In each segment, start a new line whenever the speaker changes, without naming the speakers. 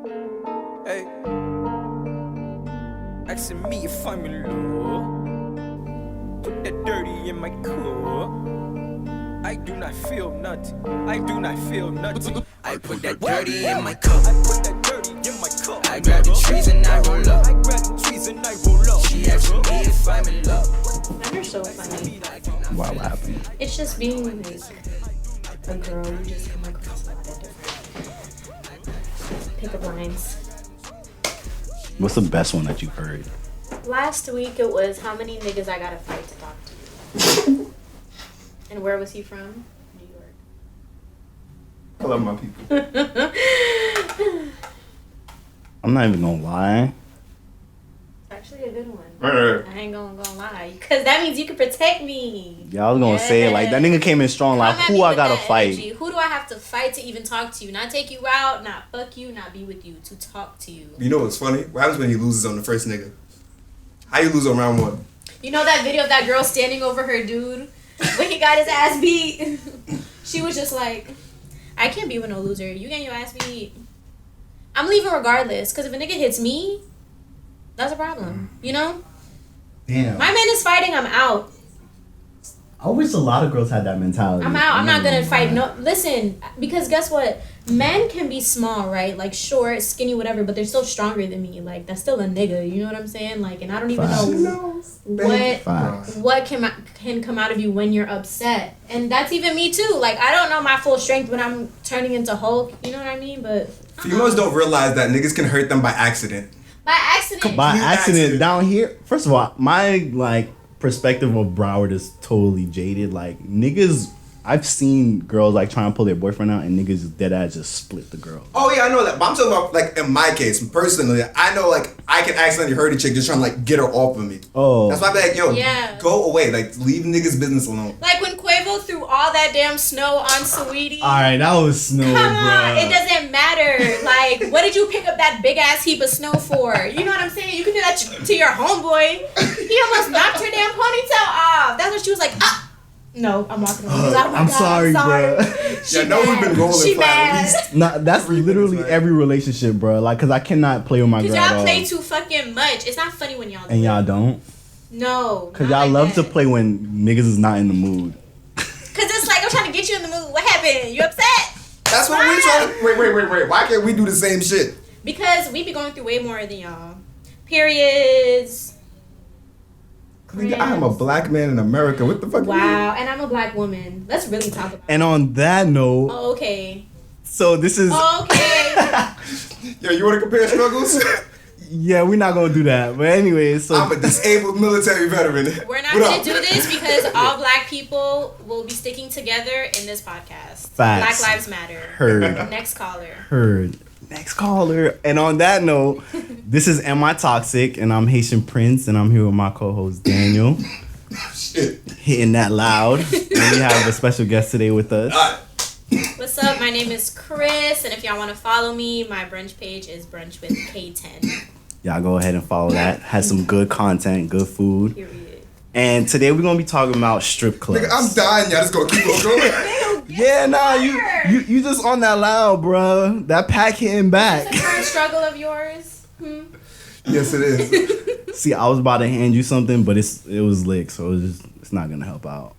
Hey, asking me if I'm in love. Put that dirty in my cup. I do not feel nothing. I do not feel nothing.
I put that dirty in my cup.
I put that dirty in my cup.
I grab the trees and I roll up.
I grab the trees and I roll up.
She asking me if I'm in love.
You're so funny.
Wow, what happened?
It's just being like a girl, you just come across like that different. Pick up lines.
What's the best one that you've heard?
Last week it was how many niggas I gotta fight to talk to you. And where was he from? New York.
I love my people.
I'm not even gonna lie.
It's actually a good one.
Right.
I ain't gonna lie. Because that means you can protect me.
Yeah, I was gonna say, like, that nigga came in strong, like,
Come at
who
me
I
with
gotta
that
fight?
energy. Who do I have to fight to even talk to you? Not take you out, not fuck you, not be with you, to talk to you.
You know what's funny? What happens when he loses on the first nigga? How you lose on round one?
You know that video of that girl standing over her dude when he got his ass beat? She was just like, I can't be with no loser. You getting your ass beat. I'm leaving regardless. Because if a nigga hits me, that's a problem. You know?
Damn.
My man is fighting, I'm out.
I wish a lot of girls had that mentality.
I'm out. I'm not gonna fight. No, listen, because guess what? Men can be small, right? Like short, skinny, whatever, but they're still stronger than me. Like that's still a nigga. You know what I'm saying? Like, and I don't even know what can come out of you when you're upset, and that's even me too. Like I don't know my full strength when I'm turning into Hulk. You know what I mean? But
Females don't realize that niggas can hurt them by accident.
by accident.
By
Clean
accident
accident.
down here. First of all, my like perspective of Broward is totally jaded. Like niggas, I've seen girls like try and pull their boyfriend out, and niggas dead ass just split the girl.
Oh yeah, I know that. But I'm talking about like in my case, personally, I know like I can accidentally hurt a chick just trying to like get her off of me.
Oh,
That's why I'm like, yo,
Yeah.
go away. Like leave niggas' business alone.
Like when Quavo threw all that damn snow on Saweetie.
all right, that was snow,
Come on,
bruh.
it doesn't matter. Like, what did you pick up that big ass heap of snow for? You know what I'm saying? You can do that to your homeboy. He almost knocked her damn ponytail off. That's what she was like. Ah. No, I'm walking away. Oh my
I'm
God,
sorry, bruh.
Yeah, I know we've been rolling
She
for at
mad.
least.
Nah, that's literally
Right.
every relationship, bro. Like, cause I cannot play with my girl
Cause
at
y'all
all.
play too fucking much. It's not funny when y'all do
And
it.
y'all don't,
No.
cause
not
y'all
like
love to
that.
play when niggas is not in the mood.
Cause it's like I'm trying to get you in the mood. What happened? You upset?
That's what we trying to. Wait. Why can't we do the same shit?
Because we be going through way more than y'all. Periods.
Nigga, I am a black man in America. What the fuck? you mean?
Wow, and I'm a black woman. Let's really talk about it.
And on that note,
Oh, okay.
so this is
Okay.
Yo, you want to compare struggles?
yeah, we're not gonna do that. But anyway, so
I'm a disabled military veteran.
We're not
What
going
up?
to do this because all black people will be sticking together in this podcast.
Facts.
Black Lives Matter.
heard.
Next caller.
Heard. Next caller. And on that note, this is Am I Toxic? And I'm Haitian Prince, and I'm here with my co-host Daniel,
Shit.
hitting that loud. And we have a special guest today with us.
What's up? My name is Chris, and if y'all want to follow me, my brunch page is Brunch with K10.
Y'all go ahead and follow that. Has some good content, good food.
Period.
And today we're gonna be talking about strip clubs.
Nigga, I'm dying. Y'all just gonna keep on going.
Yeah, nah, you just on that loud, bruh. That pack hitting back.
Is this a current struggle of yours?
Yes, it is.
See, I was about to hand you something, but it was licked, so it's not gonna help out.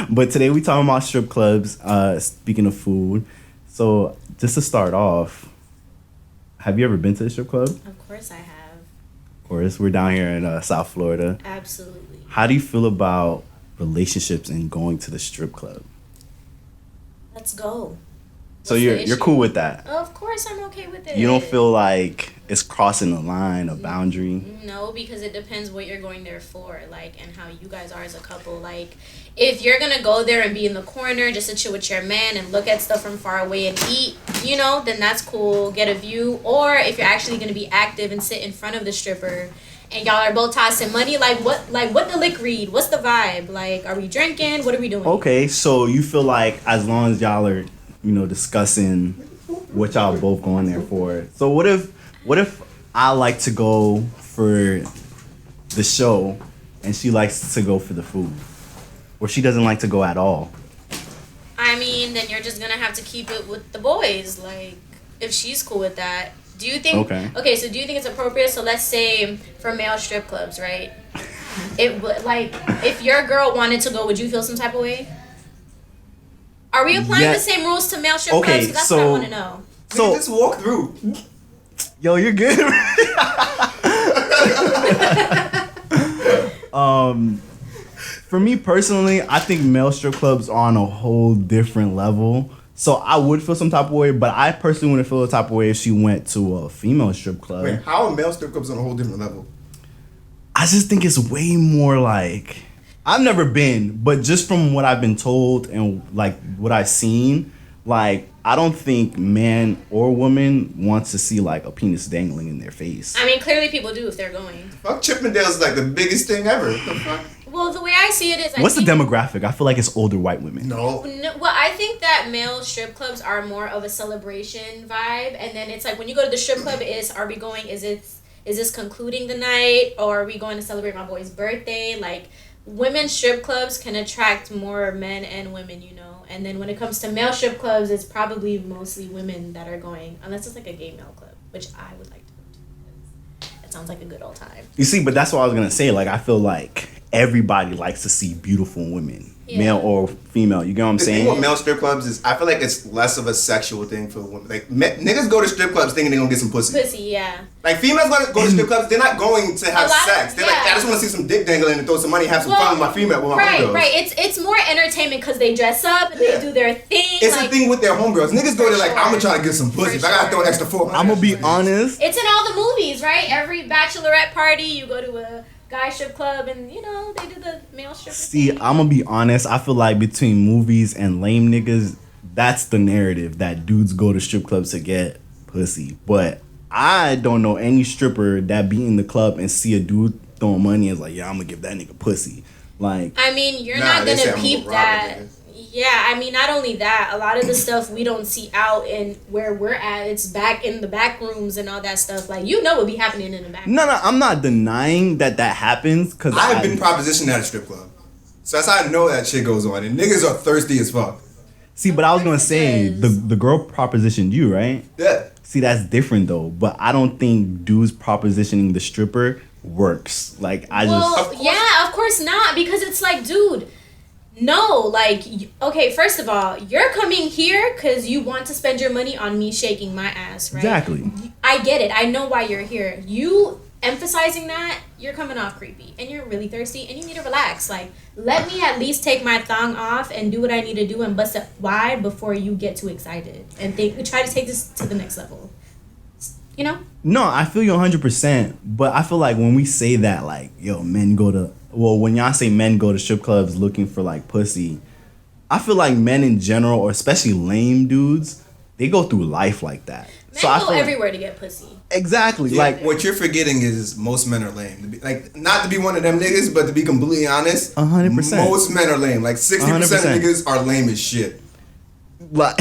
But today we talking about strip clubs. Speaking of food, so just to start off, have you ever been to a strip club?
Of course I have.
Of course, we're down here in South Florida.
Absolutely.
How do you feel about relationships and going to the strip club?
Let's go.
So
What's the
you're
issue?
cool with that?
Of course I'm okay with it.
You don't feel like it's crossing a line, a boundary?
No, because it depends what you're going there for, like, and how you guys are as a couple. Like, if you're gonna go there and be in the corner just to chill with your man and look at stuff from far away and eat, you know, then that's cool. Get a view. Or if you're actually gonna be active and sit in front of the stripper, and y'all are both tossing money, like what the lick read? What's the vibe? Like, are we drinking? What are we doing?
Okay, so you feel like as long as y'all are, discussing what y'all both going there for. So what if I like to go for the show and she likes to go for the food? Or she doesn't like to go at all?
I mean, then you're just gonna have to keep it with the boys. Like, if she's cool with that. Do you think? Okay. So do you think it's appropriate? So let's say for male strip clubs, right? It would like if your girl wanted to go, would you feel some type of way? Are we applying the same rules to male strip clubs? 'Cause that's what I want to know.
So just walk through.
Yo, you're good. For me personally, I think male strip clubs are on a whole different level. So I would feel some type of way, but I personally wouldn't feel the type of way if she went to a female strip club.
Wait, how are male strip clubs on a whole different level?
I just think it's way more like, I've never been, but just from what I've been told and like what I've seen, like I don't think man or woman wants to see like a penis dangling in their face.
I mean, clearly people do if they're going.
Fuck, Chippendales is like the biggest thing ever. What the fuck?
Well, the way I see it is,
What's the demographic? I feel like it's older white women.
No.
Well, I think that male strip clubs are more of a celebration vibe, and then it's like when you go to the strip club, are we going? Is this concluding the night, or are we going to celebrate my boy's birthday? Like, women's strip clubs can attract more men and women, you know. And then when it comes to male strip clubs, it's probably mostly women that are going, unless it's like a gay male club, which I would like to go to. It sounds like a good old time.
You see, but that's what I was gonna say. Like, I feel like everybody likes to see beautiful women, male or female. You get what I'm saying?
The thing with male strip clubs is, I feel like it's less of a sexual thing for women. Like, niggas go to strip clubs thinking they're gonna get some pussy.
Pussy, yeah.
Like, females go to strip clubs, they're not going to have sex. They're like, I just want to see some dick dangling and throw some money, have some fun with my female, with my homegirls.
Right. It's more entertainment because they dress up, and they do their thing.
It's a thing with their homegirls. Niggas go there like, I'm gonna try to get some pussy. If I gotta throw an extra $400.
I'm gonna be honest.
It's in all the movies, right? Every bachelorette party, you go to a guy strip club, and you know they do the male strip.
See, I'm gonna be honest. I feel like between movies and lame niggas, that's the narrative that dudes go to strip clubs to get pussy. But I don't know any stripper that be in the club and see a dude throwing money and is like, yeah, I'm gonna give that nigga pussy. Like,
I mean, you're not gonna peep that. Yeah, I mean, not only that, a lot of the stuff we don't see out in where we're at, it's back in the back rooms and all that stuff. Like, you know what be happening in the back.
No, I'm not denying that happens. Cause
I've been propositioned at a strip club. So that's how I know that shit goes on. And niggas are thirsty as fuck.
See, but I was gonna say, the girl propositioned you, right?
Yeah.
See, that's different though. But I don't think dudes propositioning the stripper works. Like, of
course not. Because it's like, dude, no, like, okay, first of all, you're coming here because you want to spend your money on me shaking my ass, right?
Exactly.
I get it. I know why you're here. You emphasizing that, you're coming off creepy and you're really thirsty and you need to relax. Like, let me at least take my thong off and do what I need to do and bust it wide before you get too excited and try to take this to the next level. You know?
No, I feel you 100%. But I feel like when we say that, like, yo, when y'all say men go to strip clubs looking for like pussy, I feel like men in general, or especially lame dudes, they go through life like that.
Men go everywhere to get pussy.
Exactly.
Yeah,
like,
what you're forgetting is most men are lame. Like, not to be one of them niggas, but to be completely honest,
100%.
Most men are lame. Like 60% of niggas are lame as shit.
Like,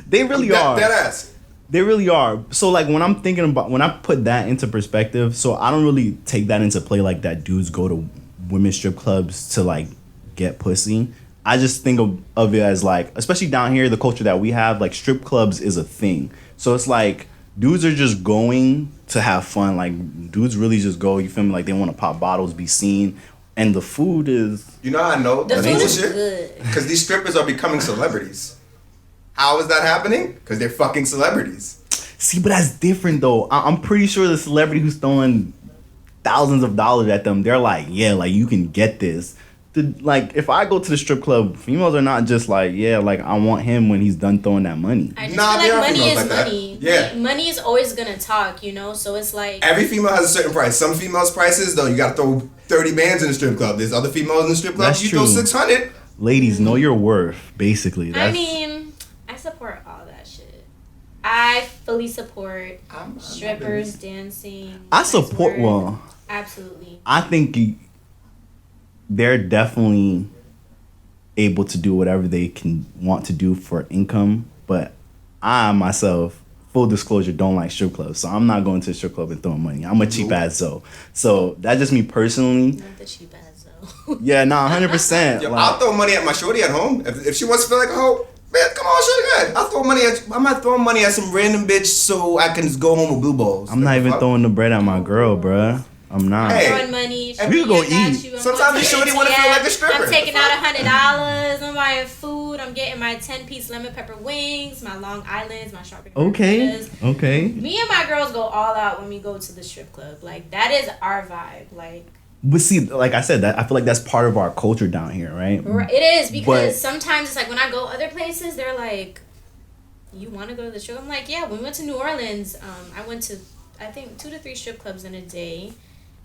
they really are.
Dead ass.
They really are. So like when I'm thinking about, when I put that into perspective, so I don't really take that into play like that dudes go to women's strip clubs to like get pussy. I just think of it as like, especially down here, the culture that we have, like strip clubs is a thing. So it's like dudes are just going to have fun. Like dudes really just go, you feel me? Like they want to pop bottles, be seen. And the food is...
You know how I know?
The food is good.
Because these strippers are becoming celebrities. How is that happening? Because they're fucking celebrities.
See, but that's different though. I'm pretty sure the celebrity who's throwing thousands of dollars at them, they're like, yeah, like you can get this. Like if I go to the strip club, females are not just like, yeah, like I want him when he's done throwing that money.
I just feel like money is
like
money.
Yeah.
Money is always gonna talk, you know? So it's like...
Every female has a certain price. Some females' prices, though, you gotta throw 30 bands in the strip club. There's other females in the strip club,
That's
you
true.
throw 600.
Ladies, know your worth, basically.
I mean, I support all that shit. I fully support strippers, dancing.
I support, well...
Absolutely.
I think they're definitely able to do whatever they can want to do for income, but I myself, full disclosure, don't like strip clubs, so I'm not going to a strip club and throwing money. I'm a cheap ass so that's just me personally.
Not the cheap ass though.
Yeah, nah, 100%.
Yo, I'll throw money at my shorty at home if she wants to feel like a hoe. Man, come on, shit good. I'm not throwing money at some random bitch so I can just go home with blue balls.
I'm not even throwing the bread at my girl, bruh. I'm not.
Hey,
throwing money.
we could go eat.
Sometimes the shorty want to feel like a stripper.
I'm taking out $100. I'm buying food. I'm getting my 10-piece lemon pepper wings, my Long Islands, my sharp.
Okay.
Me and my girls go all out when we go to the strip club. Like that is our vibe. Like.
But see, like I said, that I feel like that's part of our culture down here, right?
It is because sometimes it's like when I go other places, they're like, "You want to go to the strip?" I'm like, "Yeah." When we went to New Orleans, I went to I think 2 to 3 strip clubs in a day.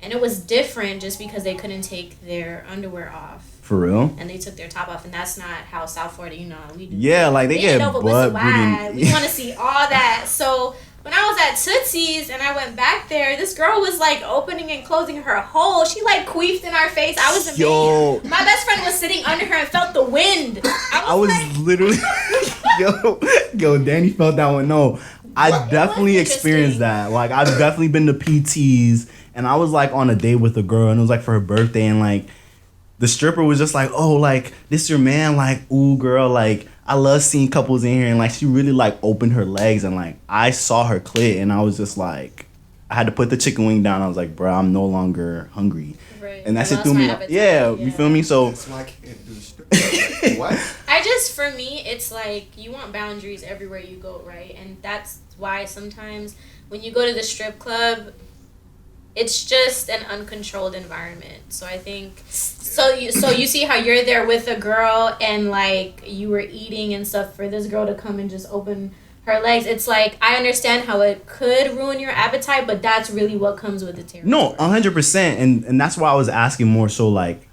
And it was different just because they couldn't take their underwear off.
For real?
And they took their top off, and that's not how South Florida, we do.
Yeah, like they get butt booty.
We want to see all that. So when I was at Tootsie's and I went back there, this girl was like opening and closing her hole. She like queefed in our face. I was amazed. My best friend was sitting under her and felt the wind. I was like,
literally, yo, Danny felt that one. No, I definitely experienced that. Like I've definitely been to PTs. And I was like on a date with a girl, and it was like for her birthday, and like the stripper was just like, "Oh, like this your man?" Like, "Ooh, girl, like I love seeing couples in here," and like she really like opened her legs, and like I saw her clit, and I was just like, I had to put the chicken wing down. I was like, "Bro, I'm no longer hungry,"
right.
And that shit threw me. Yeah, you feel me? So
that's why I can't do the strip club. Like, what?
For me, it's like you want boundaries everywhere you go, right? And that's why sometimes when you go to the strip club, it's just an uncontrolled environment. So I think so you see how you're there with a girl and like you were eating and stuff for this girl to come and just open her legs. It's like I understand how it could ruin your appetite, but that's really what comes with the territory.
No, 100%, and that's why I was asking more so like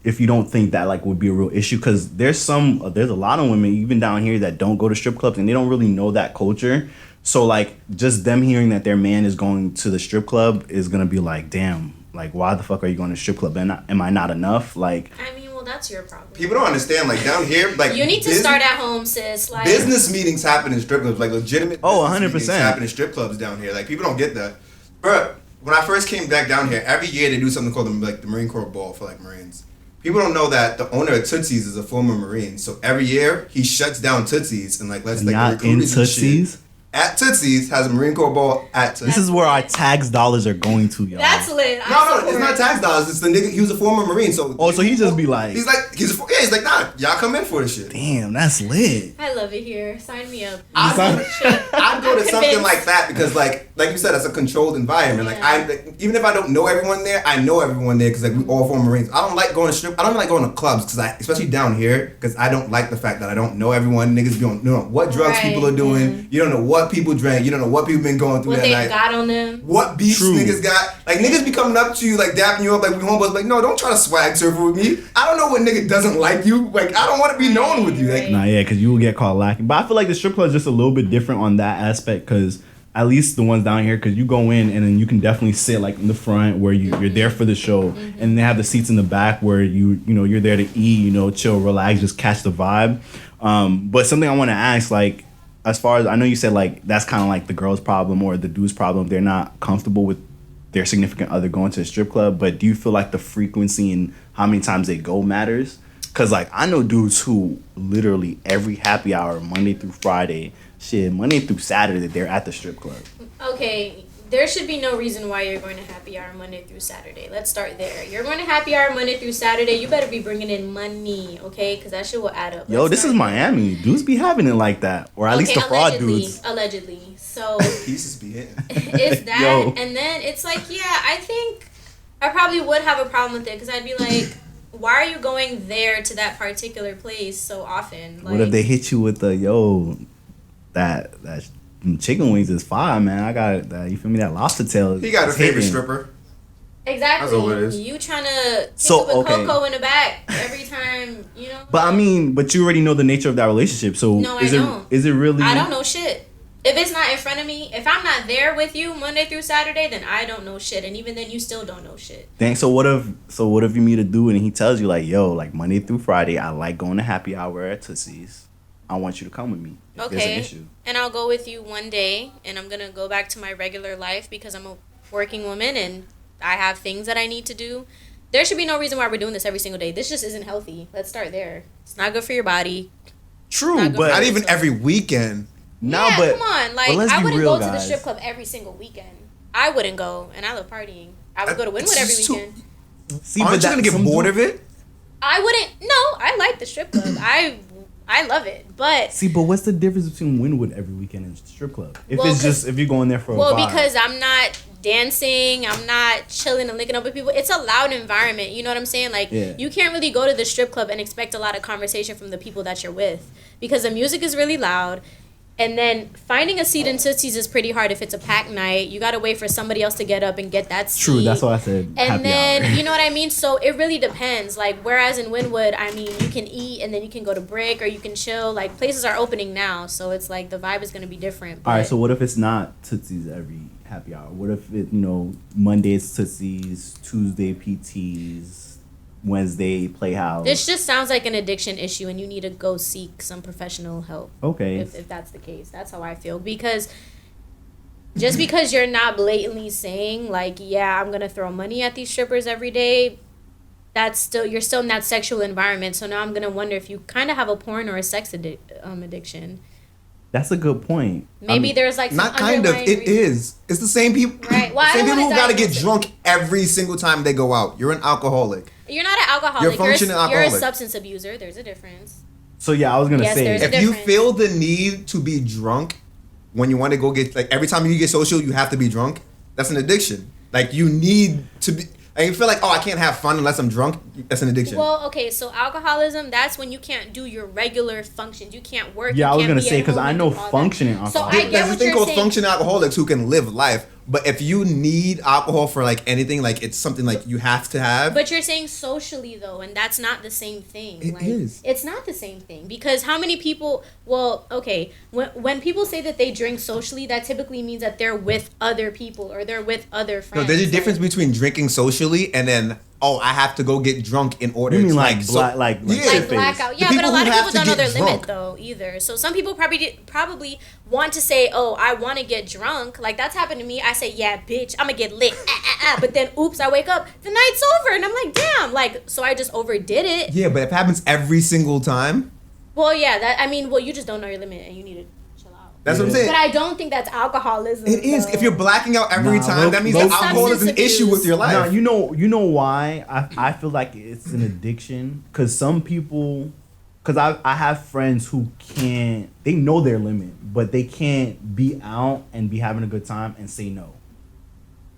if you don't think that like would be a real issue, because there's a lot of women even down here that don't go to strip clubs and they don't really know that culture. So, like, just them hearing that their man is going to the strip club is going to be like, damn, like, why the fuck are you going to strip club? Am I not enough? Like,
I mean, well, that's your problem.
People don't understand, like, down here, like...
You need to start at home, sis. Like,
business meetings happen in strip clubs, like, legitimate business
100%.
meetings happen in strip clubs down here. Like, people don't get that. Bro, when I first came back down here, every year they do something called, the Marine Corps Ball for, like, Marines. People don't know that the owner of Tootsie's is a former Marine. So, every year, he shuts down Tootsie's and, like, lets, like,
not in Tootsie's?
At Tootsie's has a Marine Corps Ball at Tootsie's.
This is where our tax dollars are going to, y'all.
That's lit.
No, it's not tax dollars. It's the nigga. He was a former Marine, so.
Oh, so he just be like.
He's like, nah, y'all come in for this shit.
Damn, that's lit.
I love it here. Sign me up.
I'd go to something like that because, like you said, it's a controlled environment. Like even if I don't know everyone there, I know everyone there because like we all former Marines. I don't like going to strip. I don't like going to clubs because especially down here, because I don't like the fact that I don't know everyone. Niggas be on, you know what drugs people are doing. You don't know what people drink. You don't know what people been going through
what
that night.
What they got on them.
What beefs niggas got. Like niggas be coming up to you like dapping you up like we homeboys. Like no, don't try to swag surfer with me. I don't know what nigga doesn't like you. Like I don't want to be known with you. Like
nah, yeah, because you will get caught lacking. But I feel like the strip club is just a little bit different on that aspect because at least the ones down here, because you go in and then you can definitely sit like in the front where you're there for the show, and they have the seats in the back where you're there to eat, chill, relax, just catch the vibe. But something I want to ask, like, as far as I know, you said like that's kind of like the girl's problem or the dude's problem. They're not comfortable with their significant other going to a strip club. But do you feel like the frequency and how many times they go matters? Because like I know dudes who literally every happy hour, Monday through Friday, Monday through Saturday, they're at the strip club.
Okay, there should be no reason why you're going to happy hour Monday through Saturday. Let's start there. You're going to happy hour Monday through Saturday. You better be bringing in money, okay? Because that shit will add up.
Yo, this is Miami. Dudes be having it like that, or at least the fraud dudes.
Allegedly. So
pieces be hitting.
It's that, yo. And then it's like, yeah, I think I probably would have a problem with it because I'd be like, why are you going there to that particular place so often? Like,
what if they hit you with the that chicken wings is fire, man. I got that. You feel me? That lobster tail.
He got a favorite stripper.
Exactly.
That's all it is.
You trying to pick up a Coco in the back every time,
But I mean, but you already know the nature of that relationship. So
no, I don't.
Is it really?
I don't know shit. If it's not in front of me, if I'm not there with you Monday through Saturday, then I don't know shit. And even then, you still don't know shit.
Dang. So what if you meet a dude and he tells you like, yo, like Monday through Friday, I like going to happy hour at Tootsie's. I want you to come with me. If there's an issue.
And I'll go with you one day, and I'm gonna go back to my regular life because I'm a working woman and I have things that I need to do. There should be no reason why we're doing this every single day. This just isn't healthy. Let's start there. It's not good for your body.
True,
Not good
but
for
Not
you.
even every weekend.
no,
yeah,
but
come on. Like,
but let's
I
be
wouldn't
real,
go to the
guys.
strip club every single weekend. I wouldn't go, and I love partying. I would go to Wynwood
It's
every
just too-
weekend.
See,
Aren't you gonna get
some
bored
dude-
of it?
I wouldn't. No, I like the strip club. I love it, but
See, but what's the difference between Wynwood every weekend and strip club? If
Well,
it's just if you're going there for a vibe.
because I'm not dancing, I'm not chilling and linking up with people. It's a loud environment. You know what I'm saying? Like,
Yeah.
you can't really go to the strip club and expect a lot of conversation from the people that you're with because the music is really loud. And then finding a seat in Tootsie's is pretty hard if it's a packed night. You gotta wait for somebody else to get up and get that seat.
True, that's why I said
And
happy
then,
hour.
you know what I mean? So it really depends. Like, whereas in Wynwood, I mean, you can eat and then you can go to Brick or you can chill. Like, places are opening now. So it's like the vibe is going to be different.
All right,
but-
so what if it's not Tootsie's every happy hour? What if it, Monday's Tootsie's, Tuesday PT's, Wednesday Playhouse?
This just sounds like an addiction issue, and you need to go seek some professional help.
Okay.
If that's the case, that's how I feel. Because just because you're not blatantly saying like, yeah, I'm gonna throw money at these strippers every day, you're still in that sexual environment. So now I'm gonna wonder if you kind of have a porn or a sex addiction.
That's a good point.
Maybe there's like some
Not kind of.
underlying
It
reason.
is. It's the same people.
Right. Well, I
same
don't
people who
wanna
gotta get
diagnose it.
drunk every single time they go out. You're an alcoholic.
You're not an alcoholic.
You're a functioning
You're a
alcoholic.
substance abuser. There's a difference.
So yeah, I was gonna
Yes,
say
there's a
If you
difference.
feel the need to be drunk when you want to go get, like, every time you get social, you have to be drunk. That's an addiction. Like, you need to be. And you feel like, oh, I can't have fun unless I'm drunk. That's an addiction.
Well, okay, so alcoholism, that's when you can't do your regular functions. You can't work.
Yeah,
you
I was
can't
gonna
be
say,
at
'cause
home
I
and
know
do all that.
functioning
So I
alcoholics.
get
There's
what
this thing
you're
called
saying.
functioning alcoholics who can live life. But if you need alcohol for, like, anything, like, it's something like you have to have.
But you're saying socially though, and that's not the same thing.
It is.
It's not the same thing because how many people? Well, okay, when people say that they drink socially, that typically means that they're with other people or they're with other
No,
friends.
there's a
Like-
difference between drinking socially and then, oh, I have to go get drunk in order
You mean
to,
like
so-
black, like
Yeah.
like
shit face.
blackout.
The
Yeah, but a
people
lot
who
of
have
people
to
don't know
get
their limit
drunk.
though either. So some people probably want to say, "Oh, I want to get drunk." Like that's happened to me. I say, "Yeah, bitch, I'm gonna get lit." But then oops, I wake up, the night's over and I'm like, "Damn." Like so I just overdid it.
Yeah, but if it happens every single time,
Well, yeah, you just don't know your limit and you need to chill out.
that's what I'm
Yeah.
saying.
But I don't think that's alcoholism.
It is.
though.
If you're blacking out every
Nah,
time, that means
low-
that alcohol is an
Substance
issue
abuse.
with your life.
No, you know why I feel like it's an addiction because some people, because I have friends who they know their limit, but they can't be out and be having a good time and say no.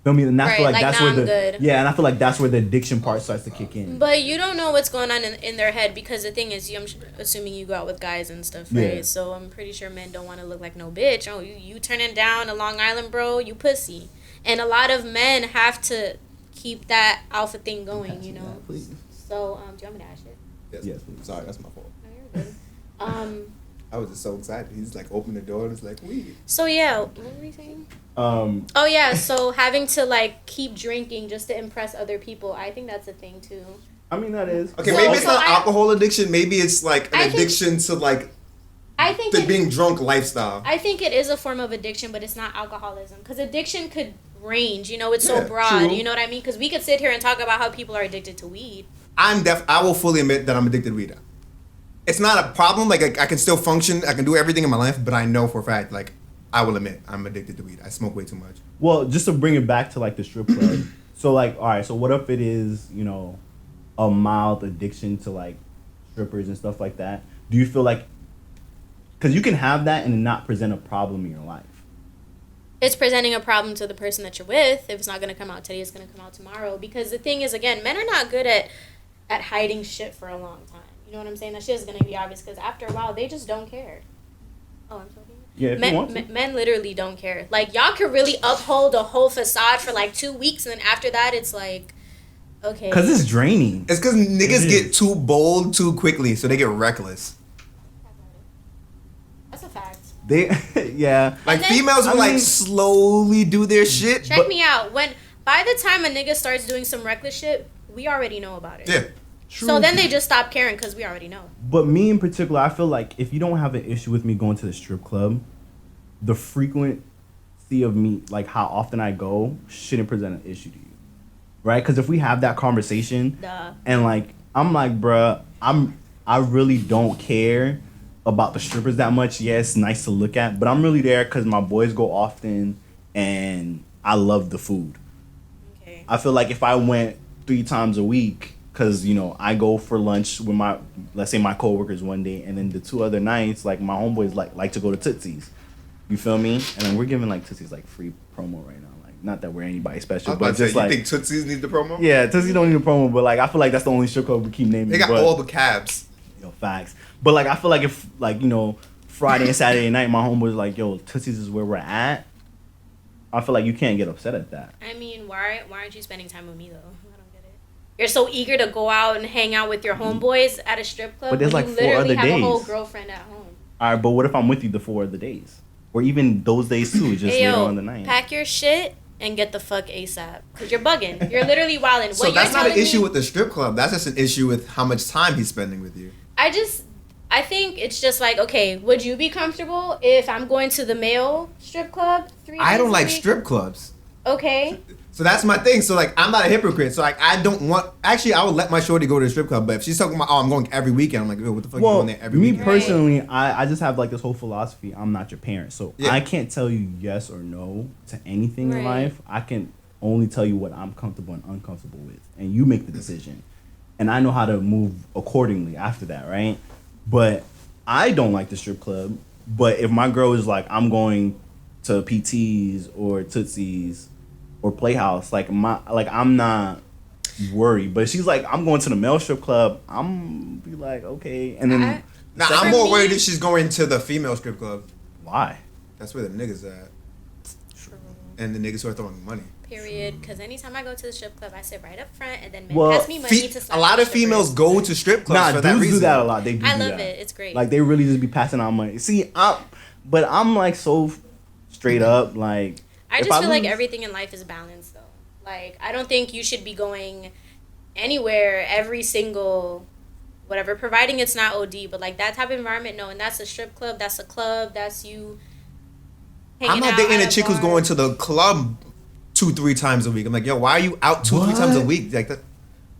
Feel me? And I feel
Right,
like
like,
that's
nah,
where
I'm
the
good.
yeah, and I feel like that's where the addiction part starts to kick in.
But you don't know what's going on in their head because the thing is, I'm assuming you go out with guys and stuff, right?
Yeah.
So I'm pretty sure men don't want to look like no bitch. Oh, you turning down a Long Island bro, you pussy. And a lot of men have to keep that alpha thing going, you know.
Please.
So do you want me to ask it?
Yes, please.
Sorry, that's my fault.
No, you're good.
I was just so excited. He's like, open the door and it's like, weed.
So yeah, what were we saying?
Um,
Oh yeah, so having to like keep drinking just to impress other people, I think that's a thing too.
I mean that is
Okay,
So-
maybe it's
so
not
I-
alcohol addiction. Maybe it's like an
I think-
addiction to like
I think
the
it-
being drunk lifestyle.
I think it is a form of addiction, but it's not alcoholism. Because addiction could range, you know, it's
Yeah,
so broad.
true.
You know what I mean? Because we could sit here and talk about how people are addicted to weed.
I will fully admit that I'm addicted to weed. It's not a problem. Like I can still function. I can do everything in my life, but I know for a fact, like I will admit, I'm addicted to weed. I smoke way too much.
well, just to bring it back to like the strip club. So like, all right, so what if it is a mild addiction to like strippers and stuff like that? Do you feel like because you can have that and not present a problem in your life?
It's presenting a problem to the person that you're with. If it's not going to come out today, it's going to come out tomorrow. Because the thing is, again, men are not good at hiding shit for a long time. You know what I'm saying? That shit is going to be obvious because after a while, they just don't care. Oh, I'm talking.
Yeah, if you want to.
Men literally don't care. Like, y'all could really uphold a whole facade for like 2 weeks, and then after that, it's like, okay.
Because it's draining.
It's because niggas
It
get
is.
too bold too quickly, so they get reckless.
That's a fact.
They, yeah.
Like
then-
females will
I
like
mean-
slowly do their shit.
Check
but-
me out. By the time a nigga starts doing some reckless shit, we already know about it.
Yeah.
So then they just stop caring because we already know.
But me in particular, I feel like if you don't have an issue with me going to the strip club, the frequency of me, like how often I go, shouldn't present an issue to you, right? Because if we have that conversation,
Duh.
and like I'm like, bruh, I really don't care about the strippers that much. Yeah, it's nice to look at, but I'm really there because my boys go often, and I love the food.
Okay.
I feel like if I went 3 times a week, because I go for lunch with let's say my coworkers one day, and then the 2 other nights, like my homeboys like to go to Tootsie's. You feel me? And then we're giving like Tootsie's like free promo right now. Like, not that we're anybody special, but just like,
you think Tootsie's need the promo?
Yeah, Tootsie don't need a promo, but like I feel like that's the only strip club we keep naming.
They got all the cabs.
Yo, facts. But like I feel like if Friday and Saturday night my homeboys like, yo, Tootsie's is where we're at, I feel like you can't get upset at that.
I mean, why aren't you spending time with me though? I don't get it. You're so eager to go out and hang out with your homeboys at a strip club,
But there's
when
like
you
4
literally
other
have
days.
a whole girlfriend at home.
All right, but what if I'm with you the 4 other days, or even those days too, just
Hey,
later
yo,
on in the night?
pack your shit and get the fuck ASAP, cause you're bugging. You're literally wilding.
So that's not an issue with the strip club. That's just an issue with how much time he's spending with you.
I think it's just like, okay, would you be comfortable if I'm going to the male strip club 3 days
I don't
a
like
week?
strip clubs.
Okay.
So that's my thing. So like, I'm not a hypocrite. So like, I don't want. Actually, I would let my shorty go to the strip club. But if she's talking about, I'm going every weekend, I'm like, yo, what the fuck you going there every
me
weekend?
personally, I just have like this whole philosophy. I'm not your parent, so
Yeah.
I can't tell you yes or no to anything in
Right.
life. I can only tell you what I'm comfortable and uncomfortable with, and you make the decision. And I know how to move accordingly after that, right? But I don't like the strip club. But if my girl is like, I'm going to PT's or Tootsie's or Playhouse, I'm not worried. But if she's like, I'm going to the male strip club, I'm be like, okay. And then
Nah, I'm more worried if she's going to the female strip club.
why?
That's where the niggas at. And the niggas who are throwing money.
Period. Because anytime I go to the strip club, I sit right up front, and then men
Well,
pass me money to slap
A lot
the
of females
strippers.
go to strip clubs
Nah,
for that
dudes
reason.
do that a lot. They do.
I
do
love
that.
it. It's great.
Like they really just be passing out money. See, I'm like so straight up. Like
I
if
just feel like
lose-
everything in life is balanced, though. Like, I don't think you should be going anywhere every single whatever, providing it's not OD, but like that type of environment, no. And that's a strip club, that's a club, that's you hanging
I'm not
out
dating
at
a chick who's
bar.
going to the club 2-3 times a week. I'm like, yo, why are you out 2-3 times a
What?
week? Like,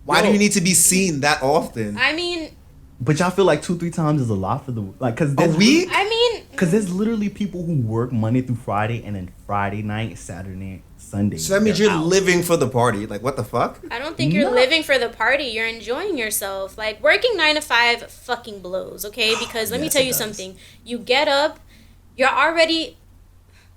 why do
Yo.
you need to be seen that often?
I mean,
But y'all feel like 2-3 times is a lot for the like because
A week?
I mean,
Because there's literally people who work Monday through Friday and then Friday night, Saturday, Sunday.
So that means
they're
you're
out.
living for the party. Like, what the fuck?
I don't think you're
No.
living for the party. You're enjoying yourself. Like, working 9 to 5 fucking blows, okay? Because let me
Yes,
tell
it
you
does.
something. You get up, you're already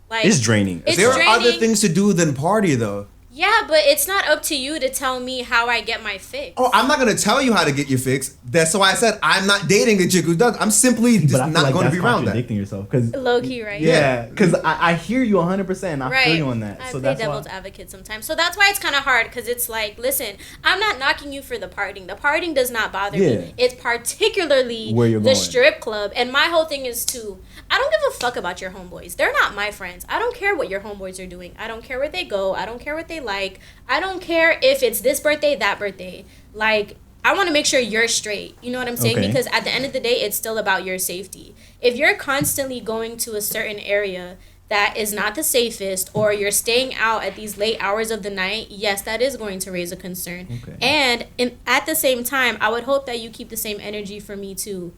like
It's draining.
It's
There
draining.
are other things to do than party, though.
Yeah, but it's not up to you to tell me how I get my fix.
Oh, I'm not gonna tell you how to get your fix. That's why I said I'm not dating a chick who does. I'm simply just
But I feel
not
like
going to
that's
be around that.
contradicting yourself because
Low key, right?
yeah, because I hear you 100%. I
Right.
feel you on that.
I
So
play
that's
devil's
why.
advocate sometimes. So that's why it's kind of hard because it's like, listen, I'm not knocking you for the partying. The partying does not bother
Yeah.
me. It's particularly
Where you're
the
going.
strip club. And my whole thing is to, I don't give a fuck about your homeboys. They're not my friends. I don't care what your homeboys are doing. I don't care where they go. I don't care what they like. I don't care if it's this birthday, that birthday. Like, I want to make sure you're straight. You know what I'm saying?
Okay.
Because at the end of the day, it's still about your safety. If you're constantly going to a certain area that is not the safest, or you're staying out at these late hours of the night, yes, that is going to raise a concern.
Okay.
And at the same time, I would hope that you keep the same energy for me too.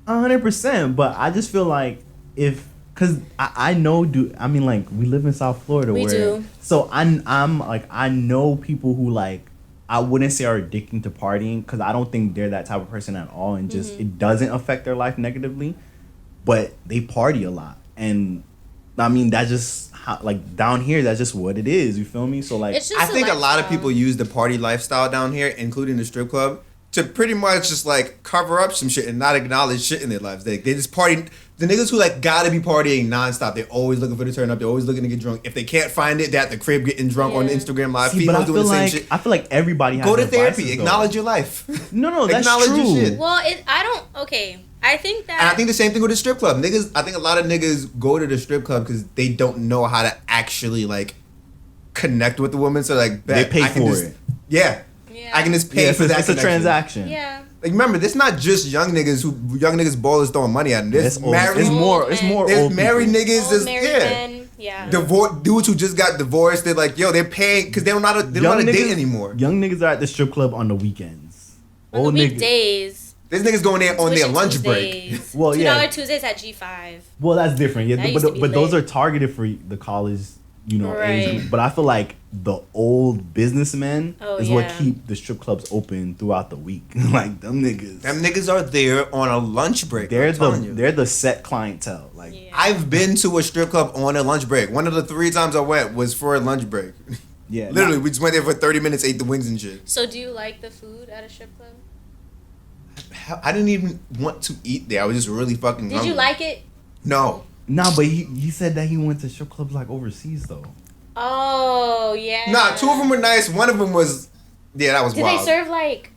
100%. But I just feel like because I know, I mean, like, we live in South Florida.
We
where,
do.
So I'm like, I know people who, like, I wouldn't say are addicted to partying because I don't think they're that type of person at all. And just,
Mm-hmm.
it doesn't affect their life negatively. But they party a lot. And, I mean, that's just, like, down here, that's just what it is. You feel me? So, like,
It's just
I think a lot of
lifestyle.
people use the party lifestyle down here, including the strip club, to pretty much just like cover up some shit and not acknowledge shit in their lives. They just party. The niggas who like gotta be partying nonstop. They're always looking for the turn up. They're always looking to get drunk. If they can't find it, they're at the crib getting drunk on
Yeah.
Instagram Live.
see, but
Females
I
doing
feel
the same
like,
shit.
I feel like everybody has
Go to
their
therapy.
vices, though.
Acknowledge your life.
No, that's
Acknowledge
true.
your shit.
Well, I don't, okay. I think that.
And I think the same thing with the strip club. Niggas, I think a lot of niggas go to the strip club because they don't know how to actually like connect with the woman. So like,
They
bet
pay
I can
for
just-
it.
Yeah.
Yeah.
I can just pay
Yeah,
for that.
it's a
connection.
transaction.
Yeah.
Like remember, this not just young niggas ballers throwing money at them. There's
It's, old,
married,
it's more.
Old
It's
men.
more
there's
old
married
people.
niggas.
Old
There's
married men. Yeah.
dudes who just got divorced. They're like, yo, they're paying because they don't know how to date anymore.
Young niggas are at the strip club on the weekends.
On the
Old niggas-
weekdays.
There's niggas going there on their
Tuition
lunch break.
Tuesdays.
Well,
$2
yeah.
Tuesdays at G5.
Well, that's different. Yeah,
That used to be
but those are
lit.
targeted for the college, age
Right.
group. But I feel like the old businessmen
Oh,
is what
yeah.
keep the strip clubs open throughout the week. Like them niggas.
Them niggas are there on a lunch break.
They're
I'm telling you.
they're the set clientele. Like
Yeah.
I've been to a strip club on a lunch break. One of the 3 times I went was for a lunch break.
yeah,
Literally, we just went there for 30 minutes, ate the wings and shit.
So do you like the food at a strip club?
I didn't even want to eat there. I was just really fucking
Did
hungry.
you like it?
No.
Nah, but he said that he went to strip clubs like overseas though.
Oh yeah.
Nah, 2 of them were nice. One of them was, yeah, that was
Did
wild.
they serve like?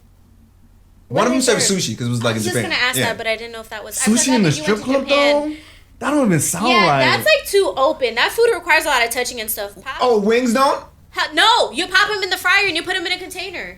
One of them
what did they
served sushi because it was like
I was
in
just
Japan.
gonna ask
Yeah.
that, but I didn't know if that was
Sushi in the strip club though? That don't even sound
Yeah,
right.
that's like too open. That food requires a lot of touching and stuff.
Oh, wings don't?
No, you pop them in the fryer and you put them in a container.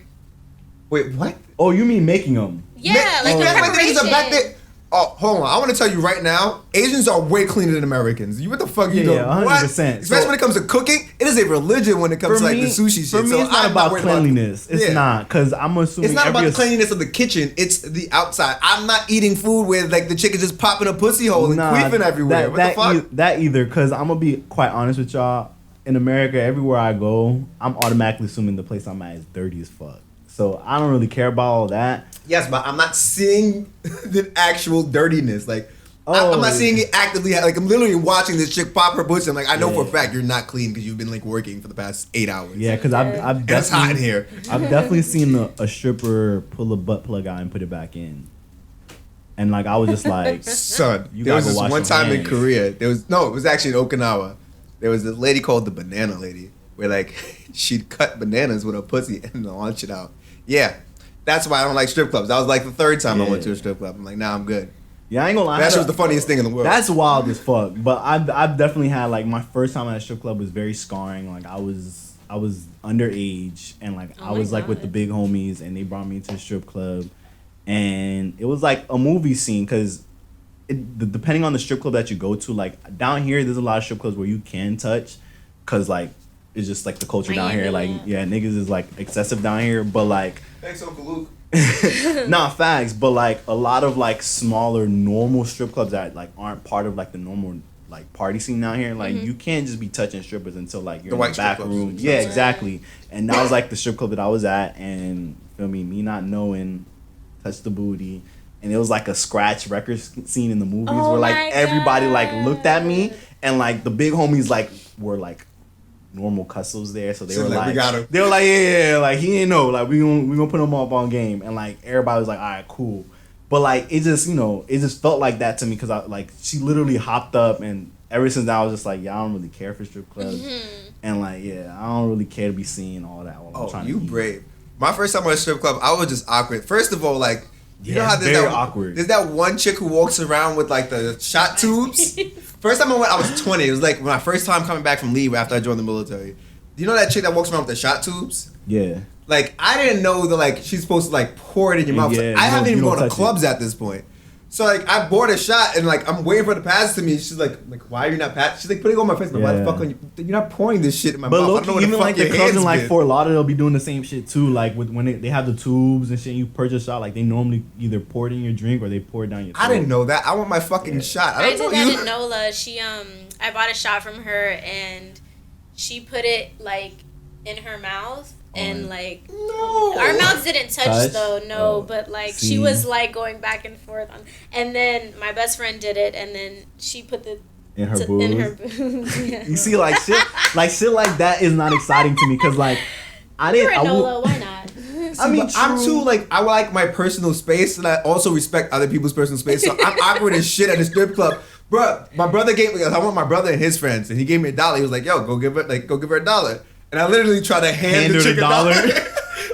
Wait, what?
Oh, you mean making them?
Yeah,
Ma-
like the
you act
preparation.
niggas are back there. Oh, hold on. I want to tell you right now, Asians are way cleaner than Americans. You what the fuck you
Yeah,
doing?
yeah, 100%.
What? Especially
So-
when it comes to cooking, it is a religion when it comes to like the sushi shit.
For me,
So
it's not
I'm
about
worried
cleanliness. It's
Yeah.
not, because I'm assuming
It's not about
every
the cleanliness of the kitchen. It's the outside. I'm not eating food where like the chicken just popping a pussy hole and queefing everywhere. What the fuck?
That either, because I'm gonna be quite honest with y'all. In America, everywhere I go, I'm automatically assuming the place I'm at is dirty as fuck. So I don't really care about all that.
Yes, but I'm not seeing the actual dirtiness. Like
Oh.
I'm not seeing it actively. Like I'm literally watching this chick pop her pussy. I'm like, I know for a
Yeah.
fact you're not clean because you've been like working for the past 8 hours.
Yeah, because I've
And it's hot in
definitely
here.
I've definitely seen a stripper pull a butt plug out and put it back in, and like I was just like,
Son,
You
there was
gotta
this
wash
one
your
time in
hands.
Korea. It was actually in Okinawa. There was this lady called the banana lady, where like she'd cut bananas with her pussy and launch it out. Yeah, that's why I don't like strip clubs. That was like the 3rd time I went to a strip club. I'm like, nah, I'm good.
yeah, I ain't gonna lie.
That shit was the funniest thing in the world.
That's wild as fuck. But I've definitely had like my first time at a strip club was very scarring. Like I was underage and like
Oh
I
my
was like with the
God.
big homies and they brought me to the strip club, and it was like a movie scene because depending on the strip club that you go to, like down here there's a lot of strip clubs where you can touch because like it's just like the culture down here. Like
Miami,
yeah, niggas is like excessive down here, but like.
Thanks, Uncle Luke.
Nah, facts, but like a lot of like smaller normal strip clubs that like aren't part of like the normal like party scene down here. Like you can't just be touching strippers until like you're
The
in
white
the
strip
back
clubs.
room. Yeah, exactly. And that was like the strip club that I was at, and feel me not knowing, touched the booty, and it was like a scratch record scene in the movies
Oh
where like
my
everybody like
God.
looked at me, and like the big homies like were like normal custos there, so they
So,
were
like, we
like,
got him.
they were like, yeah, like he didn't know, like we gonna put him up on game, and like everybody was like, all right, cool, but like it just it just felt like that to me because I like she literally hopped up, and ever since then I was just like, yeah, I don't really care for strip clubs, and like yeah, I don't really care to be seeing all that while I'm
Oh,
trying
you
to eat.
brave. My first time at a strip club, I was just awkward. First of all, like, you
Yeah,
know how
it's
there's
very
that,
awkward.
There's that one chick who walks around with like the shot tubes. First time I went, I was 20. It was like my first time coming back from leave after I joined the military. Do you know that chick that walks around with the shot tubes?
Yeah,
Like, I didn't know that like she's supposed to like pour it in your mouth.
Yeah,
I
you
haven't
don't-
even
you don't
gone to
touch
clubs at this point. So like I bought a shot and like I'm waiting for her to pass it to me. She's like why are you not passing? She's like putting it on my face. But why the
Yeah.
fuck are you? You're not pouring this shit in my
but
mouth. I
look,
don't know where
even
the fuck
like the
your
clubs in
hands
like
been.
Fort Lauderdale be doing the same shit too. Like when they have the tubes and shit, you purchase a shot. Like they normally either pour it in your drink or they pour it down your throat.
I didn't know that. I want my fucking shot. I
I
don't
did
know
that
you.
in NOLA. She I bought a shot from her and she put it like in her mouth and like
No.
our mouths didn't touch
Touch?
though, no,
Oh,
but like
see.
she was like going back and forth on, and then my best friend did it and then she put the
in her
in
boobs.
her boobs. Yeah.
You see, like shit like that is not exciting to me because like I
You're
didn't.
in
I would-
NOLA, why not?
I mean,
I'm
true.
too like I like my personal space and I also respect other people's personal space. So I'm awkward as shit at a strip club. Bruh, my brother gave me. I want my brother and his friends, and he gave me $1. He was like, "Yo, go give her $1." And I literally tried to hand the
her
chick
the
$1.
dollar.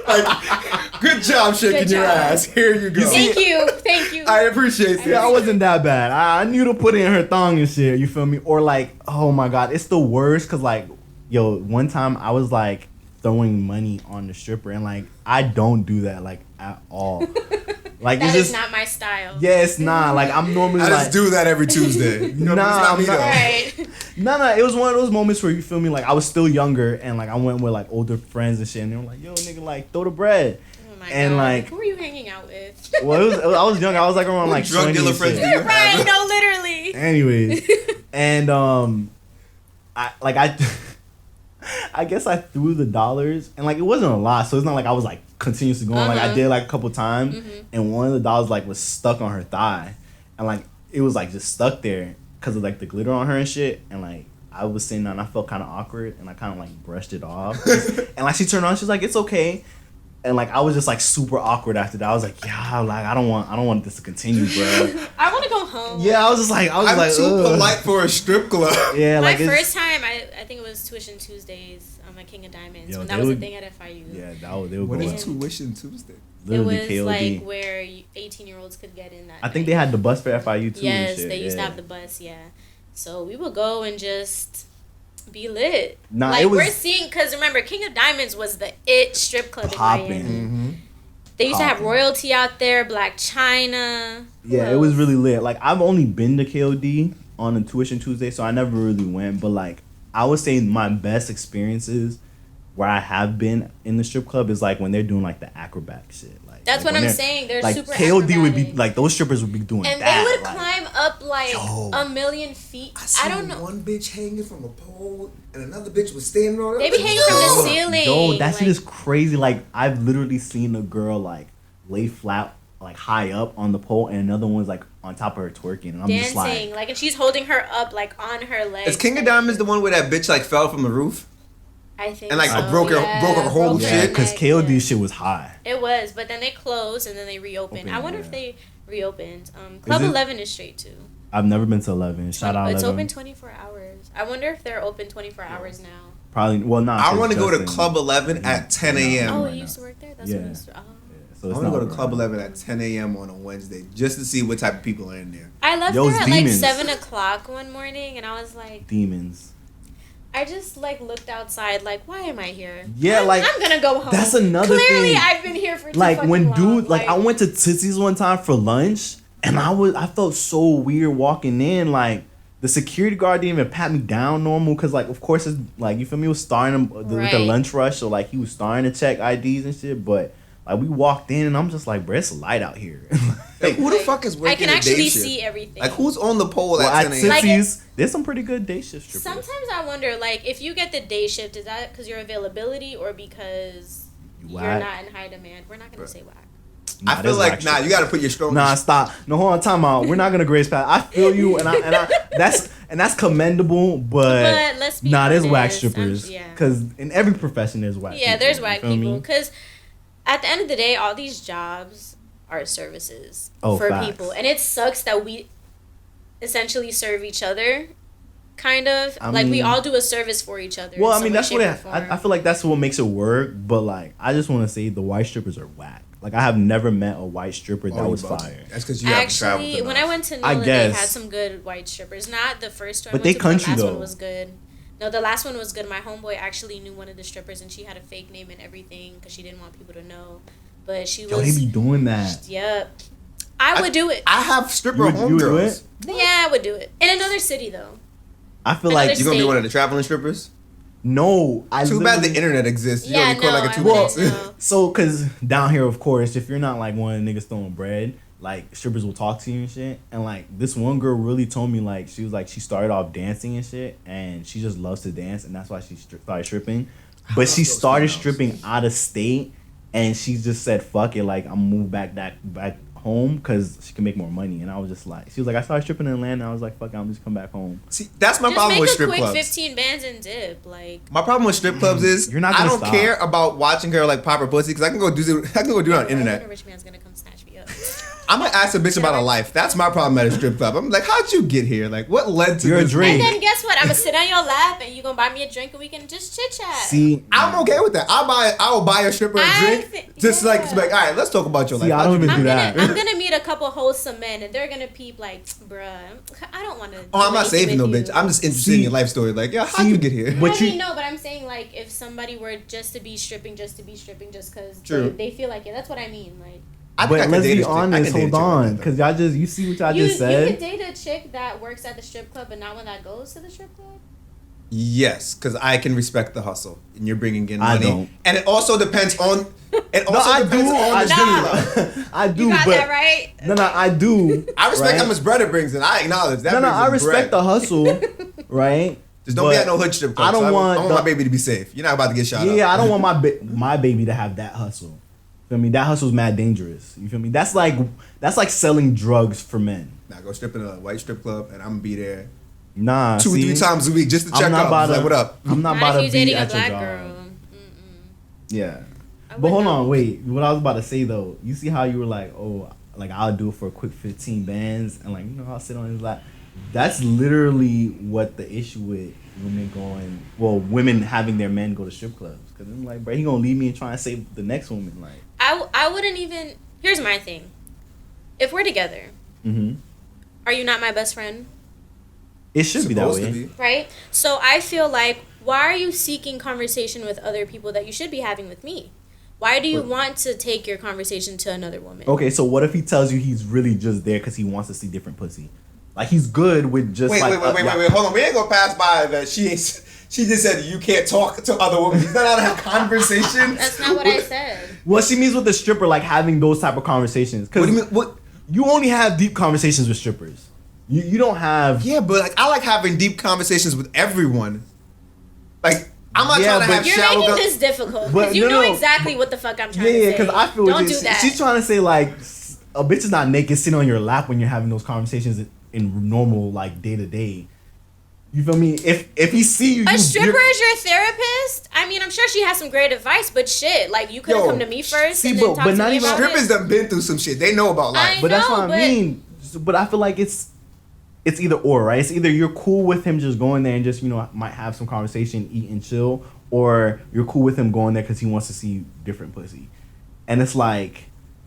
Like, good job shaking
Good
your
job.
ass. Here you go.
Thank you.
I appreciate
Yeah, I
that.
wasn't that bad. I knew to put it in her thong and shit. You feel me? Or like, oh my god, it's the worst. Cause like, yo, one time I was like throwing money on the stripper, and like I don't do that like at all. Like
That
it's
is
just
not my style.
yeah, it's not like I'm normally
I
like
just do that every Tuesday. You know,
Nah,
it's not
I'm
me
not-
though.
Right.
No, it was one of those moments where you feel me, like I was still younger and like I went with like older friends and shit, and they were like, "Yo, nigga, like throw the bread,"
Oh my
And,
God.
like-
Who were you hanging out with?
Well, I was young. I was like around like
drug
20
dealer
and
friends
shit.
do you have?
Right, no, literally.
Anyways, and I guess I threw the dollars, and like it wasn't a lot, so it's not like I was like continuously going. Like I did like a couple times, and one of the dollars like was stuck on her thigh, and like it was like just stuck there because of like the glitter on her and shit, and like I was sitting down, and I felt kind of awkward, and I kind of like brushed it off, and like she turned on, she's like, "It's okay." And like I was just like super awkward after that. I was like, yeah, like I don't want this to continue, bro.
I want to go home.
Yeah, I was like,
I'm too
ugh.
polite for a strip club.
Yeah,
My
like it's-
first time, I think it was Tuition Tuesdays at King of Diamonds
Yo,
when
they
that was a
would-
thing at FIU.
Yeah, they were
What
going.
is Tuition Tuesday?
It
Literally
was
KOD.
like where 18-year-olds could get in that.
I think
night.
they had the bus for FIU too.
Yes,
and shit.
they used to
yeah.
have the bus. Yeah, so we would go and just be lit.
Nah,
like
it was
we're seeing, because remember, King of Diamonds was the it strip club in
popping.
Miami. They used to have
Popping.
royalty out there, Black China. Who
Yeah, it was
else?
really lit. Like I've only been to KOD on a Tuition Tuesday, so I never really went. But like I would say my best experiences where I have been in the strip club is like when they're doing like the acrobat shit.
That's
like,
what
when
I'm
they're-
saying. They're
like
super
KOD would be
acrobatic.
like those strippers would be doing
And
that.
they would
like,
climb up like
Yo.
1,000,000 feet. I don't know.
One bitch hanging from a pole, and another bitch was standing on it.
They be hanging from the ceiling.
Yo, that shit
like,
is crazy. Like I've literally seen a girl like lay flat, like high up on the pole, and another one's like on top of her twerking, and I'm just
dancing.
like,
Like, and she's holding her up like on her legs.
Is King of Diamonds the one where that bitch like fell from the roof?
I think
and, like,
so,
broke her whole
broke her
shit?
yeah, because
neck,
KOD
yeah.
shit was high.
It was, but then they closed and then they reopened. I wonder
yeah.
if they reopened. Club
it-
11 is straight too.
I've never been to 11. Shout out 11.
It's open 24 hours. I wonder if they're open 24 hours now.
Probably. Well, not.
I want to go to Club 11 at 10 a.m.
Oh,
right
you
now.
used to work there? That's
Yeah.
what you used to. Oh.
So
I
it's
want to
not
go to Club
right.
11 at 10 a.m. on a Wednesday just to see what type of people are in there.
I left
Yo,
there
it's
at
demons.
like 7 o'clock one morning and I was like,
Demons.
I just like looked outside like, why am I here?
Yeah, like,
I'm gonna go home.
that's another
Clearly,
thing.
I've been here for too
Like
fucking
when
long.
dude, like I went to Tootsie's one time for lunch, and I felt so weird walking in. Like the security guard didn't even pat me down normal, cause like of course it's like you feel me, he was starting with the
Right.
lunch rush, so like he was starting to check IDs and shit. But like we walked in, and I'm just like, bro, it's light out here.
Like, who the fuck is working
I can
a day
actually
shift?
see everything.
Like, who's on the pole
well,
at
at
10 a.m.?
Like,
Tootsie's, there's some pretty good day shift strippers.
Sometimes I wonder, like, if you get the day shift, is that because your availability or because you're
Whack.
not in high demand? We're not gonna say whack.
I feel
there's
like,
whack
nah, you
strippers.
got to put your strong.
Nah, stop. No, hold on, time out. We're not gonna grace pass. I feel you, and I that's commendable, but
let's be
there's whack
honest.
strippers.
Yeah.
Because in every profession there's whack.
Yeah,
people,
there's
you
whack
feel me?
people. Because at the end of the day, all these jobs are services
Oh,
for
facts.
people, and it sucks that we essentially serve each other. Kind of
I
like we
mean-
all do a service for each other.
Well,
in
I
some
mean
way,
that's
shape,
what
or form.
I feel like that's what makes it work. But like I just want to say the white strippers are whack. Like I have never met a white stripper that was fire.
That's because you haven't traveled
Actually, when I
enough.
went to
I
Nolan, they had
guess.
some good white strippers. Not the first one,
But
I
they
went to,
country,
the last
though.
one was good. No, the last one was good. My homeboy actually knew one of the strippers, and she had a fake name and everything because she didn't want people to know. But she
Yo,
was.
they be doing that.
Yep. I would do it.
I have stripper
You would do
homegirls.
it?
Yeah, I would do it. In another city, though.
I feel
Another
like
You gonna be
State.
one of the traveling strippers?
no. I
Too bad the
literally-
internet exists. You
Yeah,
gonna record
no,
like a
I
two
wouldn't
minutes.
know.
So, cause down here, of course, if you're not like one of the niggas throwing bread, like strippers will talk to you and shit. And like this one girl really told me like she was like she started off dancing and shit, and she just loves to dance, and that's why she started stripping. But she
those
started
females.
stripping out of state, and she just said, "Fuck it, like I'm move back home because she can make more money." And I was just like, she was like, I started stripping in Atlanta. I was like, fuck it, I'm just come back home.
See, that's my
Just
problem
make
with
a
strip
quick
clubs.
15 bands and dip. Like,
My problem with strip clubs is
You're not
I
gonna
don't
stop.
care about watching her like pop her pussy because I can go do it on the
a
internet.
rich man's gonna come snatch me up.
I'm gonna ask a bitch about her life. That's my problem at a strip club. I'm like, how'd you get here? Like, what led to
You're a
this?
drink.
And then guess what? I'm gonna sit on your lap and you gonna buy me a drink and we can just chit chat.
See,
I'm okay with that. I will buy a stripper a
I
drink
think-
just
yeah.
like to be like, all right, let's talk about your
See,
life.
I
How'd
don't
you
even
get
do
here?
that.
I'm gonna meet a couple wholesome men and they're gonna peep like, bruh, I don't want to.
Oh, I'm not saving no bitch. I'm just interested in
See-
your life story. Like, yeah, how'd you get here?
But
I
you-
mean, no, but I'm saying like if somebody were just to be stripping just because
True.
they feel like it. That's what I mean. Like
I think I
but
could
let's
date
be
a chick. I
honest.
can date a
Hold
chick like
on,
that,
because y'all you see what y'all
you
just said.
could date a chick that works at the strip club but not one that goes to the strip club.
Yes, because I can respect the hustle, and you're bringing in
I
money.
don't.
And it also depends on. It also
I
depends
do.
on the strip club.
I do.
You got
but
that right?
No, I do.
I respect
right?
how much bread it brings, and I acknowledge that.
No,
brings
I
in
respect
bread.
the hustle, right?
Just don't be at no hood strip club.
I don't
So
want
I want my baby to be safe. You're not about to get shot up.
Yeah, I don't want my baby to have that hustle. Feel me? That hustle's mad dangerous. You feel me? That's like selling drugs for men.
Now go strip in a white strip club, and I'm gonna be there
Nah,
2 or 3 times a week just to check up. Like, what up?
I'm not
Not
about
if
to
you're
be
dating a
at your
black
job.
girl.
Yeah.
I
But
would
hold
know.
on, wait. What I was about to say though, you see how you were like, oh, like I'll do it for a quick 15 bands, and like I'll sit on his lap. That's literally what the issue with women having their men go to strip clubs. Cause I'm like, bro, he gonna leave me and try and save the next woman. Like,
I wouldn't even. Here's my thing. If we're together, are you not my best friend?
it should be that
Supposed
way.
to be.
Right? So I feel like, why are you seeking conversation with other people that you should be having with me? Why do you want to take your conversation to another woman?
Okay, so what if he tells you he's really just there because he wants to see different pussy? Like he's good with just
Wait,
like
wait. Hold on. We ain't gonna pass by that. She just said you can't talk to other women. He's not allowed to have conversation.
That's not what I said.
What she means with the stripper, like having those type of conversations.
What
Because
do you mean? What?
you only have deep conversations with strippers. You don't have.
Yeah, but like I like having deep conversations with everyone. Like I'm not
Yeah,
trying to
but
have
You're
shallow.
making this difficult
But
because you
no,
know
no.
exactly what the fuck I'm trying
Yeah,
to say.
because I feel
Don't do that.
She's trying to say like a bitch is not naked sitting on your lap when you're having those conversations in normal like day to day. You feel me? If he see you,
A stripper is your therapist? I mean, I'm sure she has some great advice, but shit, like you could have
Yo,
come to me first
see,
and then
but
talk to
not
me
even
about
Strippers
it.
done been through some shit. They know about life.
I
But that's
know,
what I
but-
mean. But I feel like it's either or, right? It's either you're cool with him just going there and just might have some conversation, eat and chill, or you're cool with him going there because he wants to see different pussy. And it's like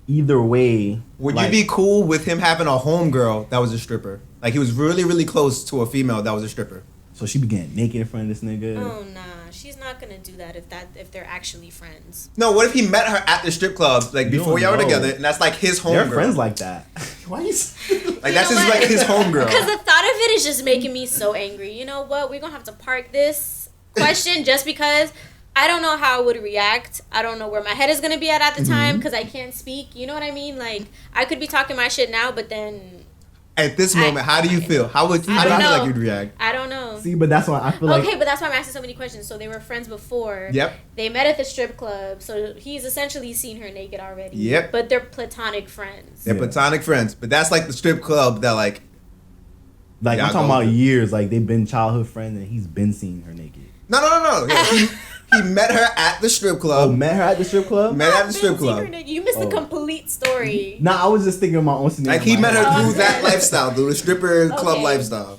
either way.
Would
like,
you be cool with him having a homegirl that was a stripper? Like he was really, really close to a female that was a stripper.
So she began naked in front of this nigga.
Oh nah, she's not gonna do that if they're actually friends.
No, what if he met her at the strip club like
You
before
don't
y'all were
know.
together, and that's like his homegirl?
They're friends like that. Why you?
Like that's just like his homegirl.
Because the thought of it is just making me so angry. You know what? We're gonna have to park this question just because I don't know how I would react. I don't know where my head is gonna be at the time because I can't speak. You know what I mean? Like I could be talking my shit now, but then
At this moment, how do you feel? How do you
I
feel
don't know.
like you'd react?
I don't know.
See, but that's why I feel like.
Okay, but that's why I'm asking so many questions. So they were friends before.
Yep.
They met at the strip club, so he's essentially seen her naked already.
Yep.
But they're platonic friends.
They're platonic friends, but that's like the strip club that like.
Like
Yeah,
I'm talking
go
about
with it.
years. Like they've been childhood friends, and he's been seeing her naked.
No. Yeah, he met her at the strip
Oh,
club.
met her at the strip club.
Met her at the strip
I've been seeing her
club.
naked. You missed the
Oh.
complete story.
Nah, I was just thinking of my own scenario.
Like he
in my
met her
head.
through that lifestyle, through the stripper club
Okay.
lifestyle.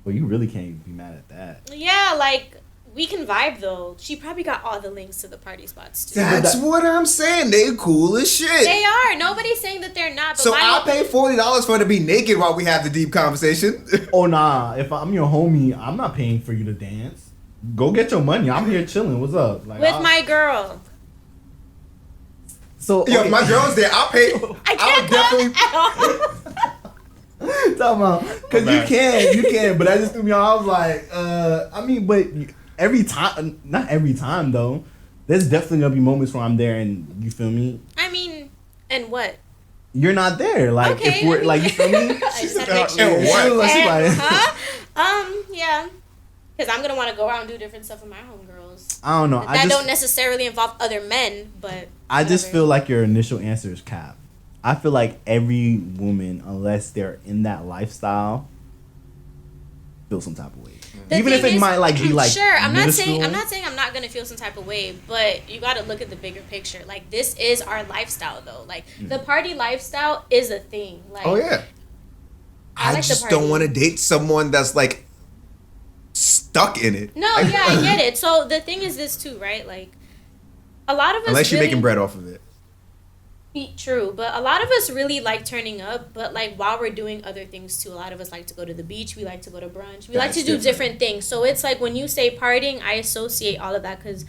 Well, you really can't be mad at that.
Yeah, like we can vibe though. She probably got all the links to the party spots too.
That's what I'm saying. They cool as shit.
They are. Nobody's saying that they're not. But
So
my
I'll pay $40 for her to be naked while we have the deep conversation.
Oh nah, if I'm your homie, I'm not paying for you to dance. Go get your money. I'm here chilling. What's up? Like,
with my girl.
so
Yo,
okay.
if my girl's there, I'll pay.
I can't
definitely.
come at all.
talking about because you can, but that just threw me off. I was like, I mean, but every time, not every time though. There's definitely gonna be moments where I'm there, and you feel me.
I mean, and what?
You're not there, like
Okay,
if we're
I mean-
like you feel me.
I just had to make
And
sure.
what?
She's like-
Yeah. Because I'm gonna want to go out and do different stuff with my homegirls.
I don't know.
That don't necessarily involve other men, but
I just
whatever.
feel like your initial answer is cap. I feel like every woman, unless they're in that lifestyle, feel some type of way.
The
Even if
thing
it
is-
might like be like
sure. I'm not
minuscule.
saying I'm not gonna feel some type of way, but you got to look at the bigger picture. Like this is our lifestyle, though. Like the party lifestyle is a thing. Like
Oh yeah.
I
I
like the
just
party.
don't want to date someone that's like stuck in it.
No, yeah, I get it. So the thing is this too, right? Like a lot of us
Unless you're
really-
making bread off of it.
True, but a lot of us really like turning up, but like while we're doing other things too. A lot of us like to go to the beach, we like to go to brunch, we like
That's
to do
different.
different things. So it's like when you say partying, I associate all of that because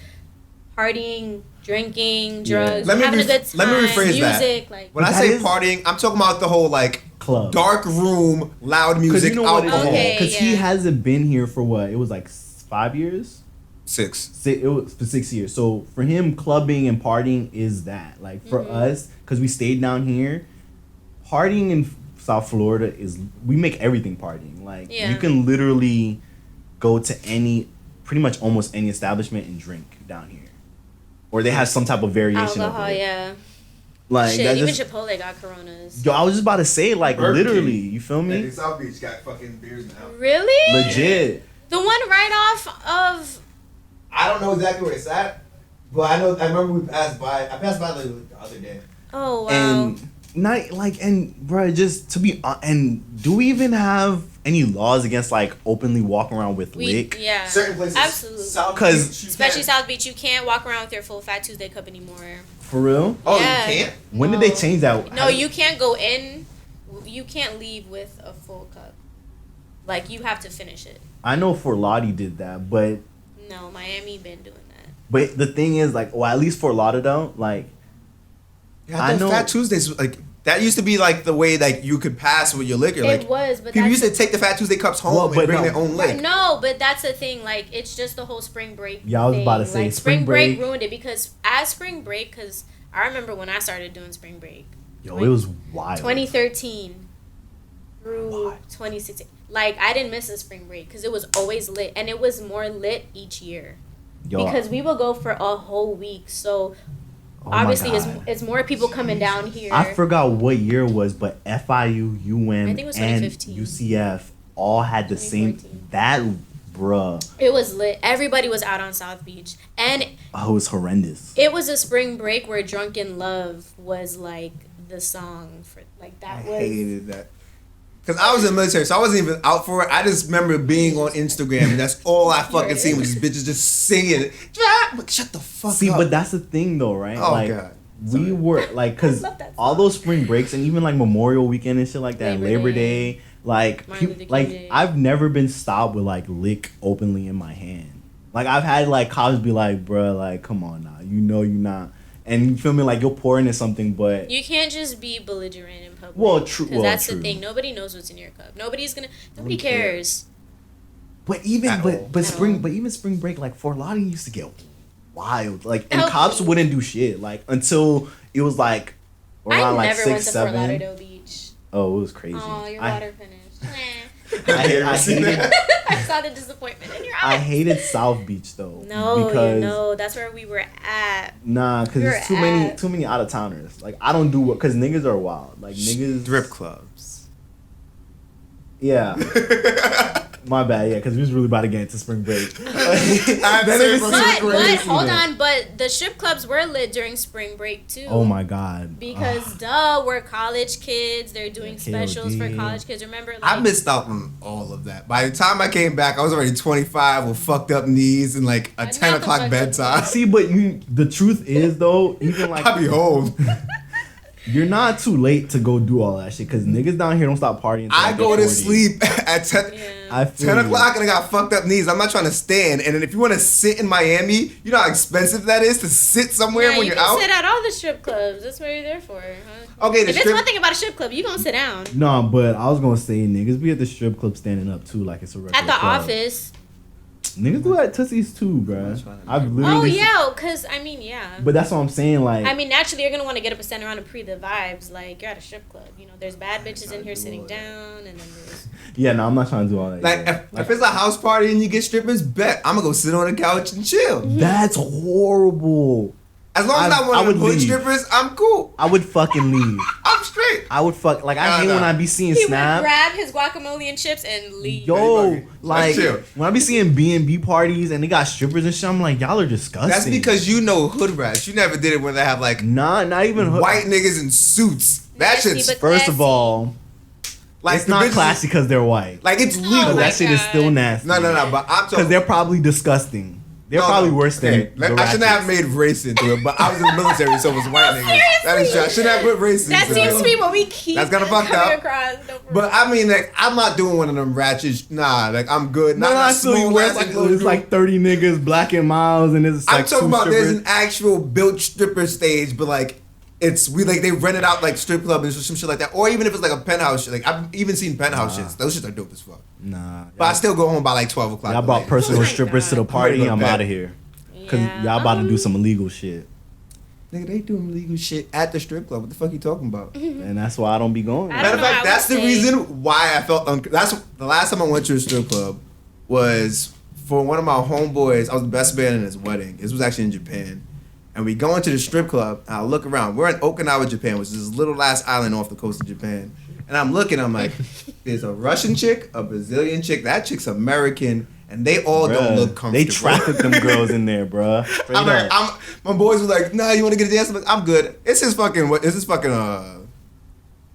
partying, drinking, drugs,
Let me
having a
ref-
good time,
let me rephrase that.
music, like
When I
That
say
is-
partying, I'm talking about the whole like
club.
dark room, loud music,
you know what it
alcohol.
Okay.
Because he hasn't been here for what? It was like 5 years.
6.
It was for 6 years. So for him, clubbing and partying is that. Like for us, because we stayed down here, partying in South Florida is we make everything partying. Like you can literally go to pretty much almost any establishment and drink down here, or they have some type of variation
Alcohol,
of it.
yeah.
Like
Shit,
that's
even
just,
Chipotle got Coronas.
yo, I was just about to say, like
Burger
literally,
King.
you feel me?
South Beach got fucking beers now.
Really?
Legit.
The one right off of.
I don't know exactly where it's at, but I remember we passed by. I passed by the other day.
Oh wow.
And not like, and bro, just to be and do we even have any laws against like openly walking around with lick?
Yeah.
Certain places,
Absolutely.
South
'Cause-
Beach, you
Especially
can.
South Beach, you can't walk around with your full Fat Tuesday cup anymore.
For real?
Oh,
Yeah.
you can't.
When did they change that?
No, you can't go in. You can't leave with a full cup. Like you have to finish it.
I know Fort Lauderdale did that, but
No, Miami been doing that.
the thing is, like, well, at least Fort Lauderdale, like,
Yeah,
I
I
know-
know Fat Tuesdays like that used to be like the way like you could pass with your liquor. Like
It was, but
people
that's
used to take the Fat Tuesday cups home
Well,
and
but
bring
no.
their own liquor.
No, but that's the thing. Like, it's just the whole spring break.
Yeah, I was about to
thing.
say,
like,
spring
spring break
break-
ruined it because as spring break, because I remember when I started doing spring break,
yo, it was wild.
2013 through 2016. Like, I didn't miss a spring break because it was always lit, and it was more lit each year
Yo,
because we would go for a whole week. So
oh my
obviously,
God.
it's more people coming down here.
I forgot what year it was, but FIU, UM,
I think it was
and
2015.
UCF all had the same.
2014.
That, bruh,
It was lit. Everybody was out on South Beach, and
oh, it was horrendous.
it was a spring break where "Drunken Love" was like the song for like that
I
was.
hated that. Because I was in the military, so I wasn't even out for it. I just remember being on Instagram, and that's all I fucking seen was these bitches just singing. I'm like, shut the fuck
See,
up.
but that's the thing, though, right?
Oh,
like,
God.
we were like, cause
I love that
all
song.
those spring breaks and even like Memorial Weekend and shit like that,
Labor
Labor
Day.
Day, like,
Martin Luther King
like
Day.
I've never been stopped with like lick openly in my hand. Like I've had like cops be like, bruh, like, come on now, you know you not, and you feel me, like you're pouring into something, but
You can't just be belligerent in public.
Well, true-
'Cause
well,
that's
true.
the thing. Nobody knows what's in your cup. Nobody
Nobody
cares.
even
At all.
but
At all.
even spring break, like Fort Lauderdale used to get wild, like, and
Okay.
cops wouldn't do shit, like until it was like
I
around like
never
6,
went to Fort
7.
Lauderdale Beach.
Oh, it was crazy.
Oh, your
I-
water finished.
I hated,
I saw the disappointment in your
I
eyes.
hated South Beach though.
No,
because
you know, that's where we were at.
nah, because
You're
there's
at-
too many out of towners. Like I don't do what, because niggas are wild. Like niggas.
Strip clubs.
Yeah. My bad. Yeah, because we was really about to get into spring break.
That is
But hold on, but the strip clubs were lit during spring break too.
Oh my god.
Because we're college kids. They're doing
Yeah,
specials for
KOD.
college kids. Remember, like,
I missed out on all of that. By the time I came back, I was already 25 with fucked up knees and like a
Not
10
the
o'clock
fucked up
bedtime.
See, but the truth is though, even like
I'll be home.
you're not too late to go do all that shit, because niggas down here don't stop partying. Until
I
like
go
they're
to
40.
sleep at 10,
Yeah.
I feel
10
you.
o'clock and I got fucked up knees. I'm not trying to stand. And then if you want to sit in Miami, you know how expensive that is to sit somewhere
yeah,
when
you
you're
can
out?
sit at all the strip clubs. That's what you're there for. Huh?
Okay, the
If it's
strip...
one thing about a strip club, you gonna sit down
No, but I was gonna say niggas be at the strip club standing up too, like it's a regular
at the
club.
office.
Niggas do that at Tootsie's too, bruh. I've literally.
Oh yeah, cause I mean yeah.
But that's what I'm saying. Like,
I mean, naturally, you're gonna want to get up and stand around and pre the vibes. Like you're at a strip club. You know, there's bad bitches in here sitting down, and then there's
yeah, no, I'm not trying to do all that.
Like,
yeah.
if it's a house party and you get strippers, bet I'm gonna go sit on the couch and chill.
That's horrible.
As long as
I
I want to
would
put
leave.
strippers, I'm cool.
I would fucking leave.
I'm straight.
I would fuck. Like, I
Nah,
hate when
nah.
I be seeing
he would
Snap.
grab his guacamole and chips and leave.
Yo,
Let's
like
chill.
when I be seeing B&B parties and they got strippers and shit, I'm like, y'all are disgusting.
That's because you know hood rats. You never did it when they have like
not even hood.
white niggas in suits. That
Nasty,
shit's
but
First of
classy.
all,
like
it's
the
not
bitches-
classy because they're white.
Like it's
Oh
legal.
my
that shit is
God.
still nasty.
No, but I'm
Because
talking.
they're probably disgusting. They're probably worse than.
Okay,
the
I shouldn't have
ratchets.
made race into it, but I was in the military, so it was white niggas. That is true. I shouldn't have put race
That
into
seems
it.
to be what we keep.
That's kinda fucked
coming
up.
across. No, for
But I mean, like, I'm not doing one of them ratchets. Nah, like I'm good.
No,
Not
I feel you.
small
Where
ass
it's like,
little
it's
group.
like 30 niggas, Black and Miles, and it's like
I'm talking
two
about there's
strippers.
an actual built stripper stage, but like they rented out like strip club and some shit like that, or even if it's like a penthouse shit. Like I've even seen penthouse shits. Those shits are dope as fuck.
Nah.
But I still go home by like 12 o'clock.
Y'all brought personal
my
strippers to
God.
the party.
I'm
I'm
ready to go
out
to
of
bed.
here. Cause
Yeah,
y'all about to do some illegal shit,
Nigga, they doing illegal shit at the strip club. What the fuck you talking about?
and that's why I don't be going.
I
Matter
don't
of
know,
fact,
I
that's the
would say-
reason why I felt that's the last time I went to a strip club was for one of my homeboys. I was the best man in his wedding. This was actually in Japan. And we go into the strip club, and I look around. We're in Okinawa, Japan, which is this little last island off the coast of Japan. And I'm looking, I'm like, there's a Russian chick, a Brazilian chick, that chick's American, and they all don't
Bruh,
look comfortable.
They traffic them girls in there, bruh. Straight
I'm like,
up.
my boys were like, nah, you want to get a dance? I'm like, I'm good. It's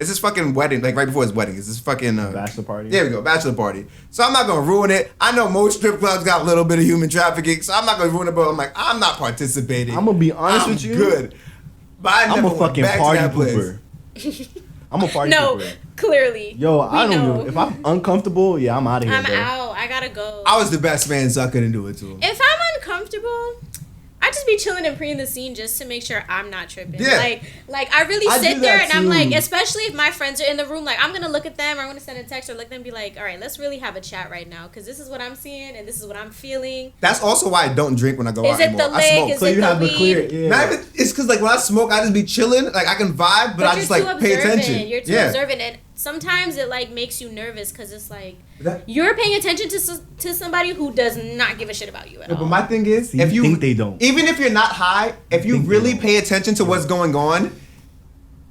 his fucking wedding, like right before his wedding. It's his fucking
Bachelor party?
There we go, bachelor party. So I'm not gonna ruin it. I know most strip clubs got a little bit of human trafficking, so I'm not gonna ruin it. But I'm like, I'm not participating.
I'm gonna be honest
I'm
with you.
Good. But I
I'm
never
a
went
fucking
back to
party
that place.
pooper. I'm a party
No,
pooper.
clearly.
Yo, I
We
don't
know.
know. If I'm uncomfortable, yeah, I'm out of here,
I'm
bro.
out. I gotta go.
I was the best man, so I couldn't do it to him.
If I'm uncomfortable, I just be chilling and preying the scene just to make sure I'm not tripping.
Yeah.
Like I really
I
sit
do
there
that
and I'm like,
too.
especially if my friends are in the room, like I'm gonna look at them or I'm gonna send a text or look at them and be like, all right, let's really have a chat right now because this is what I'm seeing and this is what I'm feeling.
That's also why I don't drink when I go
Is
out
it
anymore.
the
I
lick?
smoke.
Is
So
it
you
the
have a
weed?
clear, yeah.
Not even, it's because like when I smoke, I just be chilling. Like I can vibe, but I just like pay attention.
You're too
yeah.
observant, and sometimes it like makes you nervous because it's like
That-
you're paying attention to somebody who does not give a shit about you at
No,
all.
but my thing is,
See,
if
you
you
think they don't.
even if you're not high, if you
think they
really
don't.
pay attention to what's going on,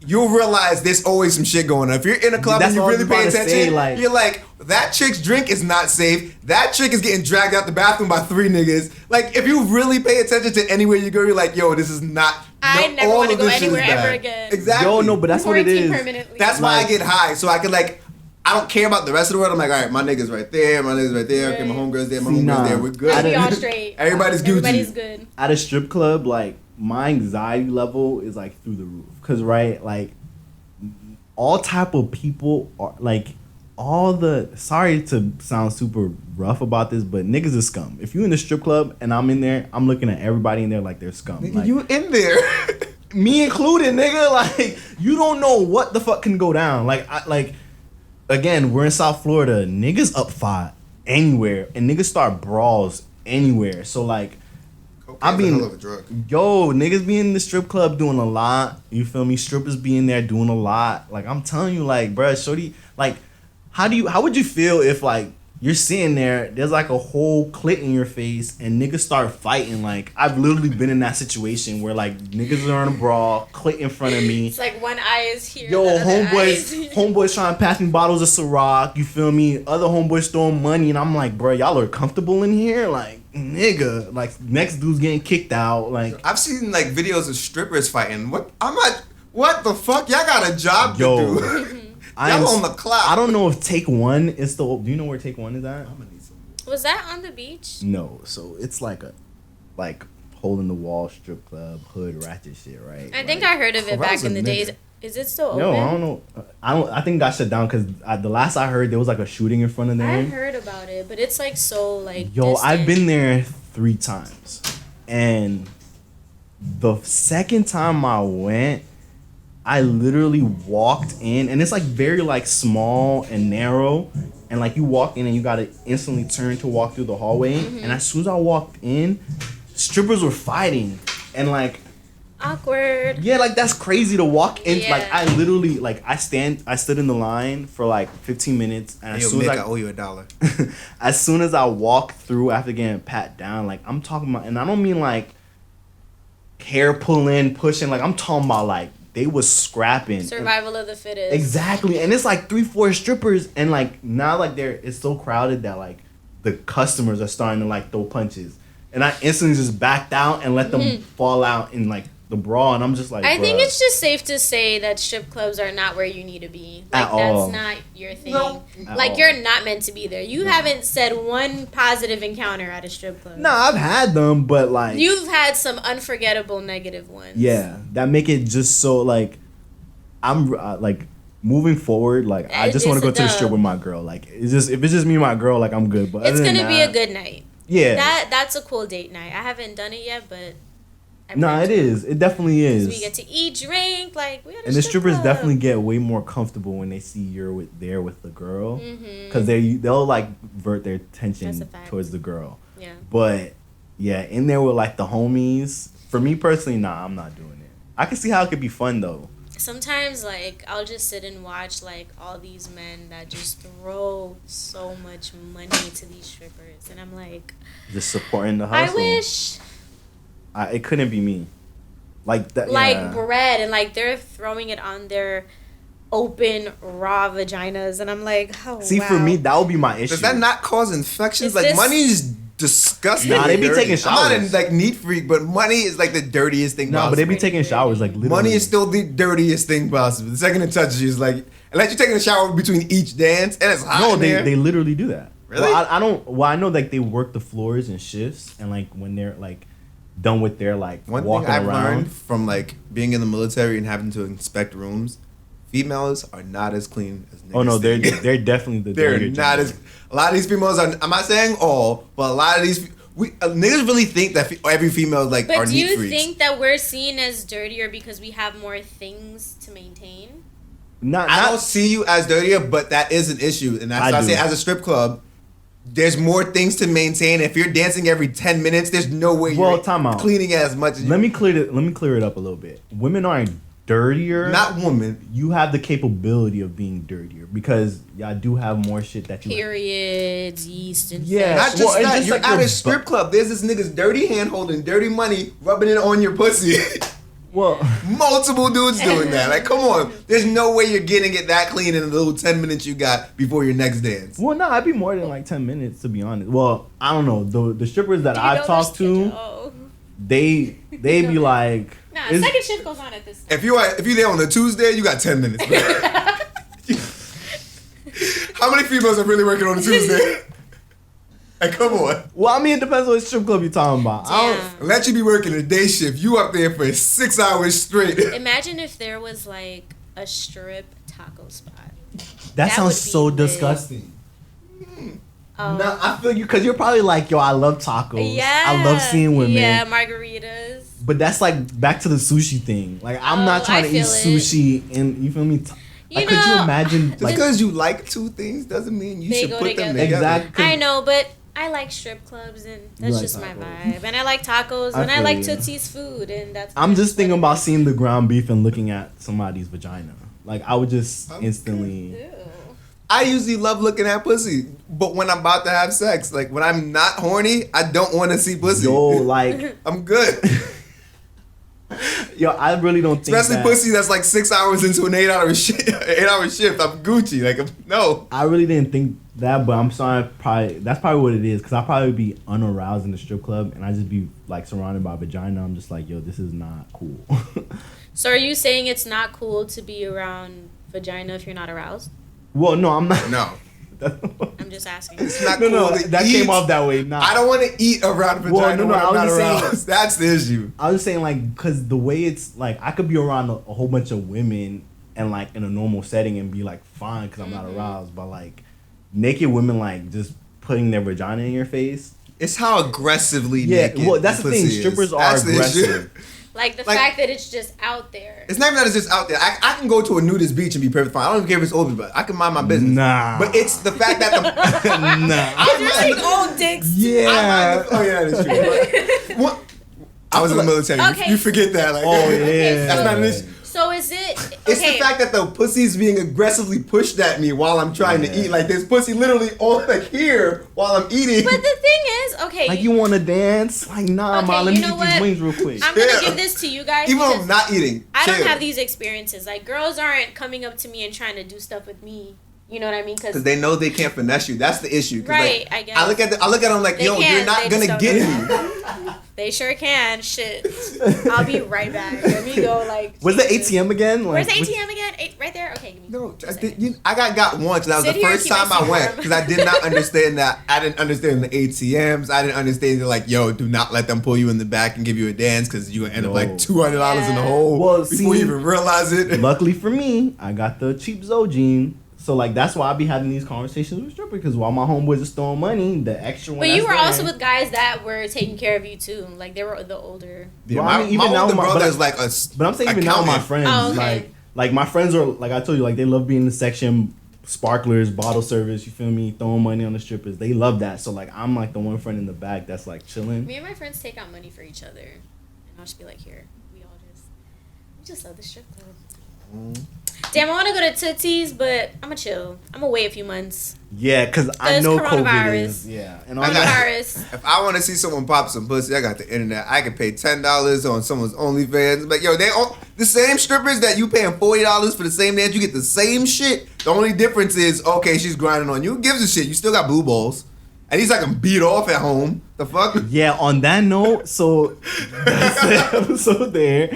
you'll realize there's always some shit going on. If you're in a club
That's
and you
what I was
really pay
about to
attention,
say, like-
you're like, that chick's drink is not safe. That chick is getting dragged out the bathroom by 3 niggas. Like, if you really pay attention to anywhere you go, you're like, yo, this is not.
I never
all
wanna
of
go
this shit is
anywhere ever
bad.
again.
Exactly.
Yo, no, but that's what it
Quarantine
is.
permanently.
That's why I
Like-
get high, so I can like. I don't care about the rest of the world. I'm like, all right, my nigga's right there, my nigga's right there. Okay, my homegirl's there, my
See,
homegirl's
nah.
there. We're good.
And we all
I-
straight.
Everybody's Gucci.
Everybody's good.
At a strip club, like my anxiety level is like through the roof. Cause right, like all type of people are like all the. Sorry to sound super rough about this, but niggas is scum. If you in the strip club and I'm in there, I'm looking at everybody in there like they're scum.
Nigga,
Like,
you in there?
me included, nigga. Like you don't know what the fuck can go down. Like again, we're in South Florida. Niggas up fight anywhere, and niggas start brawls anywhere. So like, I
Cocaine's a
mean,
hell of a drug.
yo, niggas be in the strip club doing a lot. You feel me? Strippers be in there doing a lot. Like I'm telling you, like, bruh, shorty, like, how would you feel if like you're sitting there, there's like a whole clit in your face, and niggas start fighting? Like I've literally been in that situation where like niggas are in a brawl, clit in front of me.
It's like one eye is here.
Yo,
the other eye is here.
homeboys trying to pass me bottles of Ciroc. You feel me? Other homeboys throwing money, and I'm like, bro, y'all are comfortable in here, like nigga. Like next dude's getting kicked out. Like
I've seen like videos of strippers fighting. What? I'm not. What the fuck? Y'all got a job
Yo,
to do.
I'm
Y'all on the clock.
I don't know if Take One is the. Do you know where Take One is at?
I'm gonna need some.
Was that on the beach?
No, so it's like a hole in the wall strip club, hood ratchet shit, right?
I think I heard of it
Corral's
back in
a
the
nigga.
days. Is it still open?
No, I don't know. I think it got shut down because the last I heard there was like a shooting in front of
I
them.
heard about it, but it's like so like.
Yo, I've
distant.
been there 3 times, and the second time I went, I literally walked in, and it's like very like small and narrow, and like you walk in and you gotta instantly turn to walk through the hallway.
Mm-hmm.
And as soon as I walked in, strippers were fighting, and like
Awkward.
yeah, like that's crazy to walk in.
Yeah.
Like I literally like I stood in the line for like 15 minutes, and
Hey,
as
yo,
soon
Nick,
as
I owe you $1.
as soon as I walk through after getting pat down, like I'm talking about, and I don't mean like hair pulling, pushing, like I'm talking about like they was scrapping.
Survival of the fittest.
Exactly. And it's like 3-4 strippers, and like now like it's so crowded that like the customers are starting to like throw punches. And I instantly just backed out and let them fall out in like the brawl, and I'm just like,
I think
bruh.
it's just safe to say that strip clubs are not where you need to be. Like
At all.
that's not your thing.
No.
At
Like
all.
you're not meant to be there. You haven't said one positive encounter at a strip club.
Nah, I've had them, but like
You've had some unforgettable negative ones.
yeah, that make it just so like I'm like moving forward. Like I just
It's
want to
a
go to the
dub.
strip with my girl. Like it's just if it's just me and my girl, like I'm good. But
It's
other than
gonna be a
that,
good night.
Yeah,
That's a cool date night. I haven't done it yet, but
No, it is. It definitely is.
We get to eat, drink, like we.
And the strippers definitely get way more comfortable when they see you're there with the girl, because they'll like divert their attention towards the girl.
Yeah.
But yeah, in there with like the homies. For me personally, nah, I'm not doing it. I can see how it could be fun though.
Sometimes like I'll just sit and watch like all these men that just throw so much money to these strippers, and I'm like,
just supporting the hustle.
I wish.
It couldn't be me. Like that.
Like
yeah.
bread, and like they're throwing it on their open raw vaginas, and I'm like, oh.
See,
wow.
for me, that would be my issue.
Does that not cause infections?
Is
like
this-
money is disgusting.
Nah, they be
dirty.
taking showers.
I'm not a like neat freak, but money is like the dirtiest thing.
No, but they be
possible.
taking showers like literally.
Money is still the dirtiest thing possible. The second it touches you, is like unless you're taking a shower between each dance, and it's hot.
No,
in there.
they literally do that.
Really?
Well, I don't. Well, I know like they work the floors in shifts, and like when they're like done with their like
One
walking
thing I've
around.
learned from like being in the military and having to inspect rooms, females are not as clean as niggas.
Oh no, they're
think.
they're definitely the
They're
dirtier
not
gender.
as. A lot of these females are. I'm not saying all, but a lot of these niggas really think that every female like
But
are
do
neat
you
freaks.
think that we're seen as dirtier because we have more things to maintain?
I don't see you as dirtier, but that is an issue, and that's
I
why I
do.
say as a strip club, there's more things to maintain. If you're dancing every 10 minutes, there's no way
Well,
you're
time out.
cleaning as much as
Let me clear it up a little bit. Women aren't dirtier.
not woman.
You have the capability of being dirtier because y'all do have more shit that you.
Periods, yeast, and
Yeah.
Not just
Well, and
that.
just
You're
like
at
your
a strip club. There's this nigga's dirty hand holding dirty money, rubbing it on your pussy.
Well,
Multiple dudes doing that. Like, come on. There's no way you're getting it that clean in the little 10 minutes you got before your next dance.
well, no, I'd be more than like 10 minutes to be honest. Well, I don't know. The strippers that
Do you
I've
know
talked
their
to,
schedule?
they be like,
Nah,
it's-
second shift goes on at this time.
If you're there on a Tuesday, you got 10 minutes. Bro. How many females are really working on a Tuesday? Like, come on.
well, I mean, it depends on what strip club you're talking about. I don't,
Damn.
Let you be working a day shift. You up there for 6 hours straight.
Imagine if there was like a strip taco spot.
that
That
sounds
would be
so
lit.
disgusting.
Um,
No, I feel you because you're probably like, yo, I love tacos.
yeah,
I love seeing women.
Yeah, margaritas.
But that's like back to the sushi thing. Like I'm not
Oh,
trying
I
to eat
feel it.
sushi, and you feel me? Like, could you
know,
imagine?
Just
Like,
because you like two things doesn't mean you
They
should
go
put them
together.
together.
exactly.
I know, but I like strip clubs, and that's
like
just my
tacos.
vibe. And I like tacos,
I
and I
feel
like
you.
Tootsie's food, and that's.
I'm just thinking
what it
about
is.
seeing the ground beef and looking at somebody's vagina. Like I would just instantly.
Ew.
I usually love looking at pussy, but when I'm about to have sex, like when I'm not horny, I don't want to see pussy.
Yo, like,
I'm good.
yo, I really don't think
Especially
that,
pussy that's like 6 hours into an 8 hour shift. 8 hour shift. I'm Gucci. Like no.
I really didn't think that, but I'm sorry. That's probably what it is. Cause I'll probably be unaroused in the strip club, and I just be like surrounded by vagina. I'm just like, yo, this is not cool.
So are you saying it's not cool to be around vagina if you're not aroused?
Well, no, I'm not.
No.
I'm just asking.
It's not
No,
cool
no,
to
that
eat.
came off that way. Nah.
I don't want to eat around a
Well,
vagina
no,
when
I
I'm
was
not
just saying-
aroused. That's the issue.
I was saying like, cause the way it's like, I could be around a whole bunch of women and like in a normal setting and be like fine, cause I'm not aroused. But like, naked women like just putting their vagina in your face.
It's how aggressively
Yeah,
naked
well, that's the
pussy
thing.
is.
Strippers are
That's the issue.
aggressive.
Like the
Like-
fact that it's just out there.
It's not even that it's just out there. I can go to a nudist beach and be perfectly fine. I don't even care if it's open, but I can mind my business.
Nah.
But it's the fact that the
Nah.
You're saying old dicks.
Yeah.
oh yeah, that's true. But what? I was in the military.
Okay.
You forget that. Like,
Oh yeah.
that's not an issue.
So is it?
It's
Okay.
the fact that the pussy's being aggressively pushed at me while I'm trying
Yeah.
to eat. Like there's pussy literally on like here while I'm eating.
But the thing is, okay.
Like you want to dance? Like nah,
Okay,
ma. Let
you
me
know
eat these
what?
wings real quick.
I'm gonna
Yeah.
give this to you guys.
Even though
because
I'm not eating.
I don't
chill.
have these experiences. Like girls aren't coming up to me and trying to do stuff with me. You know what I mean?
Because they know they can't finesse you. That's the issue. 'Cause,
Right,
like,
I guess.
I look at them like,
They
yo,
can,
you're not
they
gonna
just
get
don't
me.
they sure can. Shit. I'll be right back. Let me go. Like.
Where's the
Jesus.
ATM again?
Where's
Like,
the ATM again? Right there. Okay, give me.
No,
a second.
I got once. That was
Sit
the
here,
first
keep my
time I
seat
went
warm.
because I did not understand that. I didn't understand the ATMs. I didn't understand that, like, yo, do not let them pull you in the back and give you a dance because you gonna end up like
No.
$200 in the
Yeah.
hole
Well,
before
see-
you even realize it.
Luckily for me, I got the cheap Zogene. So like that's why I be having these conversations with strippers because while my homeboys is throwing money, the extra one.
But you were
there,
also with guys that were taking care of you too. Like they were the older.
Yeah,
Well, I mean, even now,
older
my-
brother
but-
is like a.
But I'm saying even now my
accountant.
friends
Oh, okay.
like my friends are like I told you like they love being in the section, sparklers, bottle service. You feel me? Throwing money on the strippers. They love that. So like I'm like the one friend in the back that's like chilling.
Me and my friends take out money for each other, and I'll just be like, here, we just love the strip club. Damn, I want to go to Tootsie's, but I'm gonna chill. I'm gonna wait a few months.
Yeah, because I
There's
know COVID
coronavirus.
is and all
I got-
that.
Coronavirus.
If I want to see someone pop some pussy, I got the internet. I can pay $10 on someone's OnlyFans. But yo, they all the same strippers that you paying $40 for the same dance. You get the same shit. The only difference is okay, she's grinding on you. Who gives a shit? You still got blue balls. At least I can beat off at home. The fuck?
Yeah, on that note, so that's the episode there.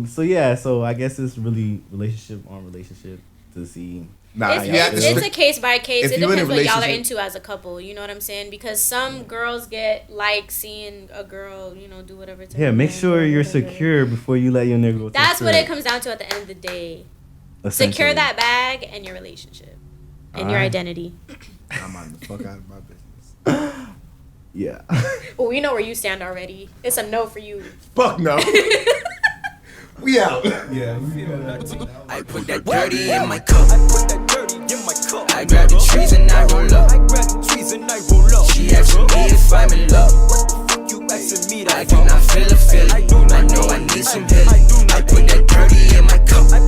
So yeah, so I guess it's really relationship on relationship to see.
Nah,
It's,
you have to
it's a
strict-
case by case.
if
It
you in a
depends what y'all are
relationship-
into as a couple. You know what I'm saying? Because some girls get like seeing a girl, do whatever. To
Yeah,
her
make
man
sure
or
you're
whatever.
secure before you let your nigga go. to
That's
the
what it
crib,
comes down to at the end of the day.
essentially.
Secure that bag and your relationship and your
Alright.
identity.
I'm out the fuck out of my business.
Yeah.
Well, we know where you stand already. It's a no for you.
Fuck no. We out.
Yeah, feel nothing.
I put that dirty in my cup.
I put that dirty in my cup.
I grab the trees and I roll up.
I grab the trees and I roll up.
She asking me if I'm in love.
What the fuck you asking me that
I do not feel a feeling.
I do not
I know I need some healing. I put that dirty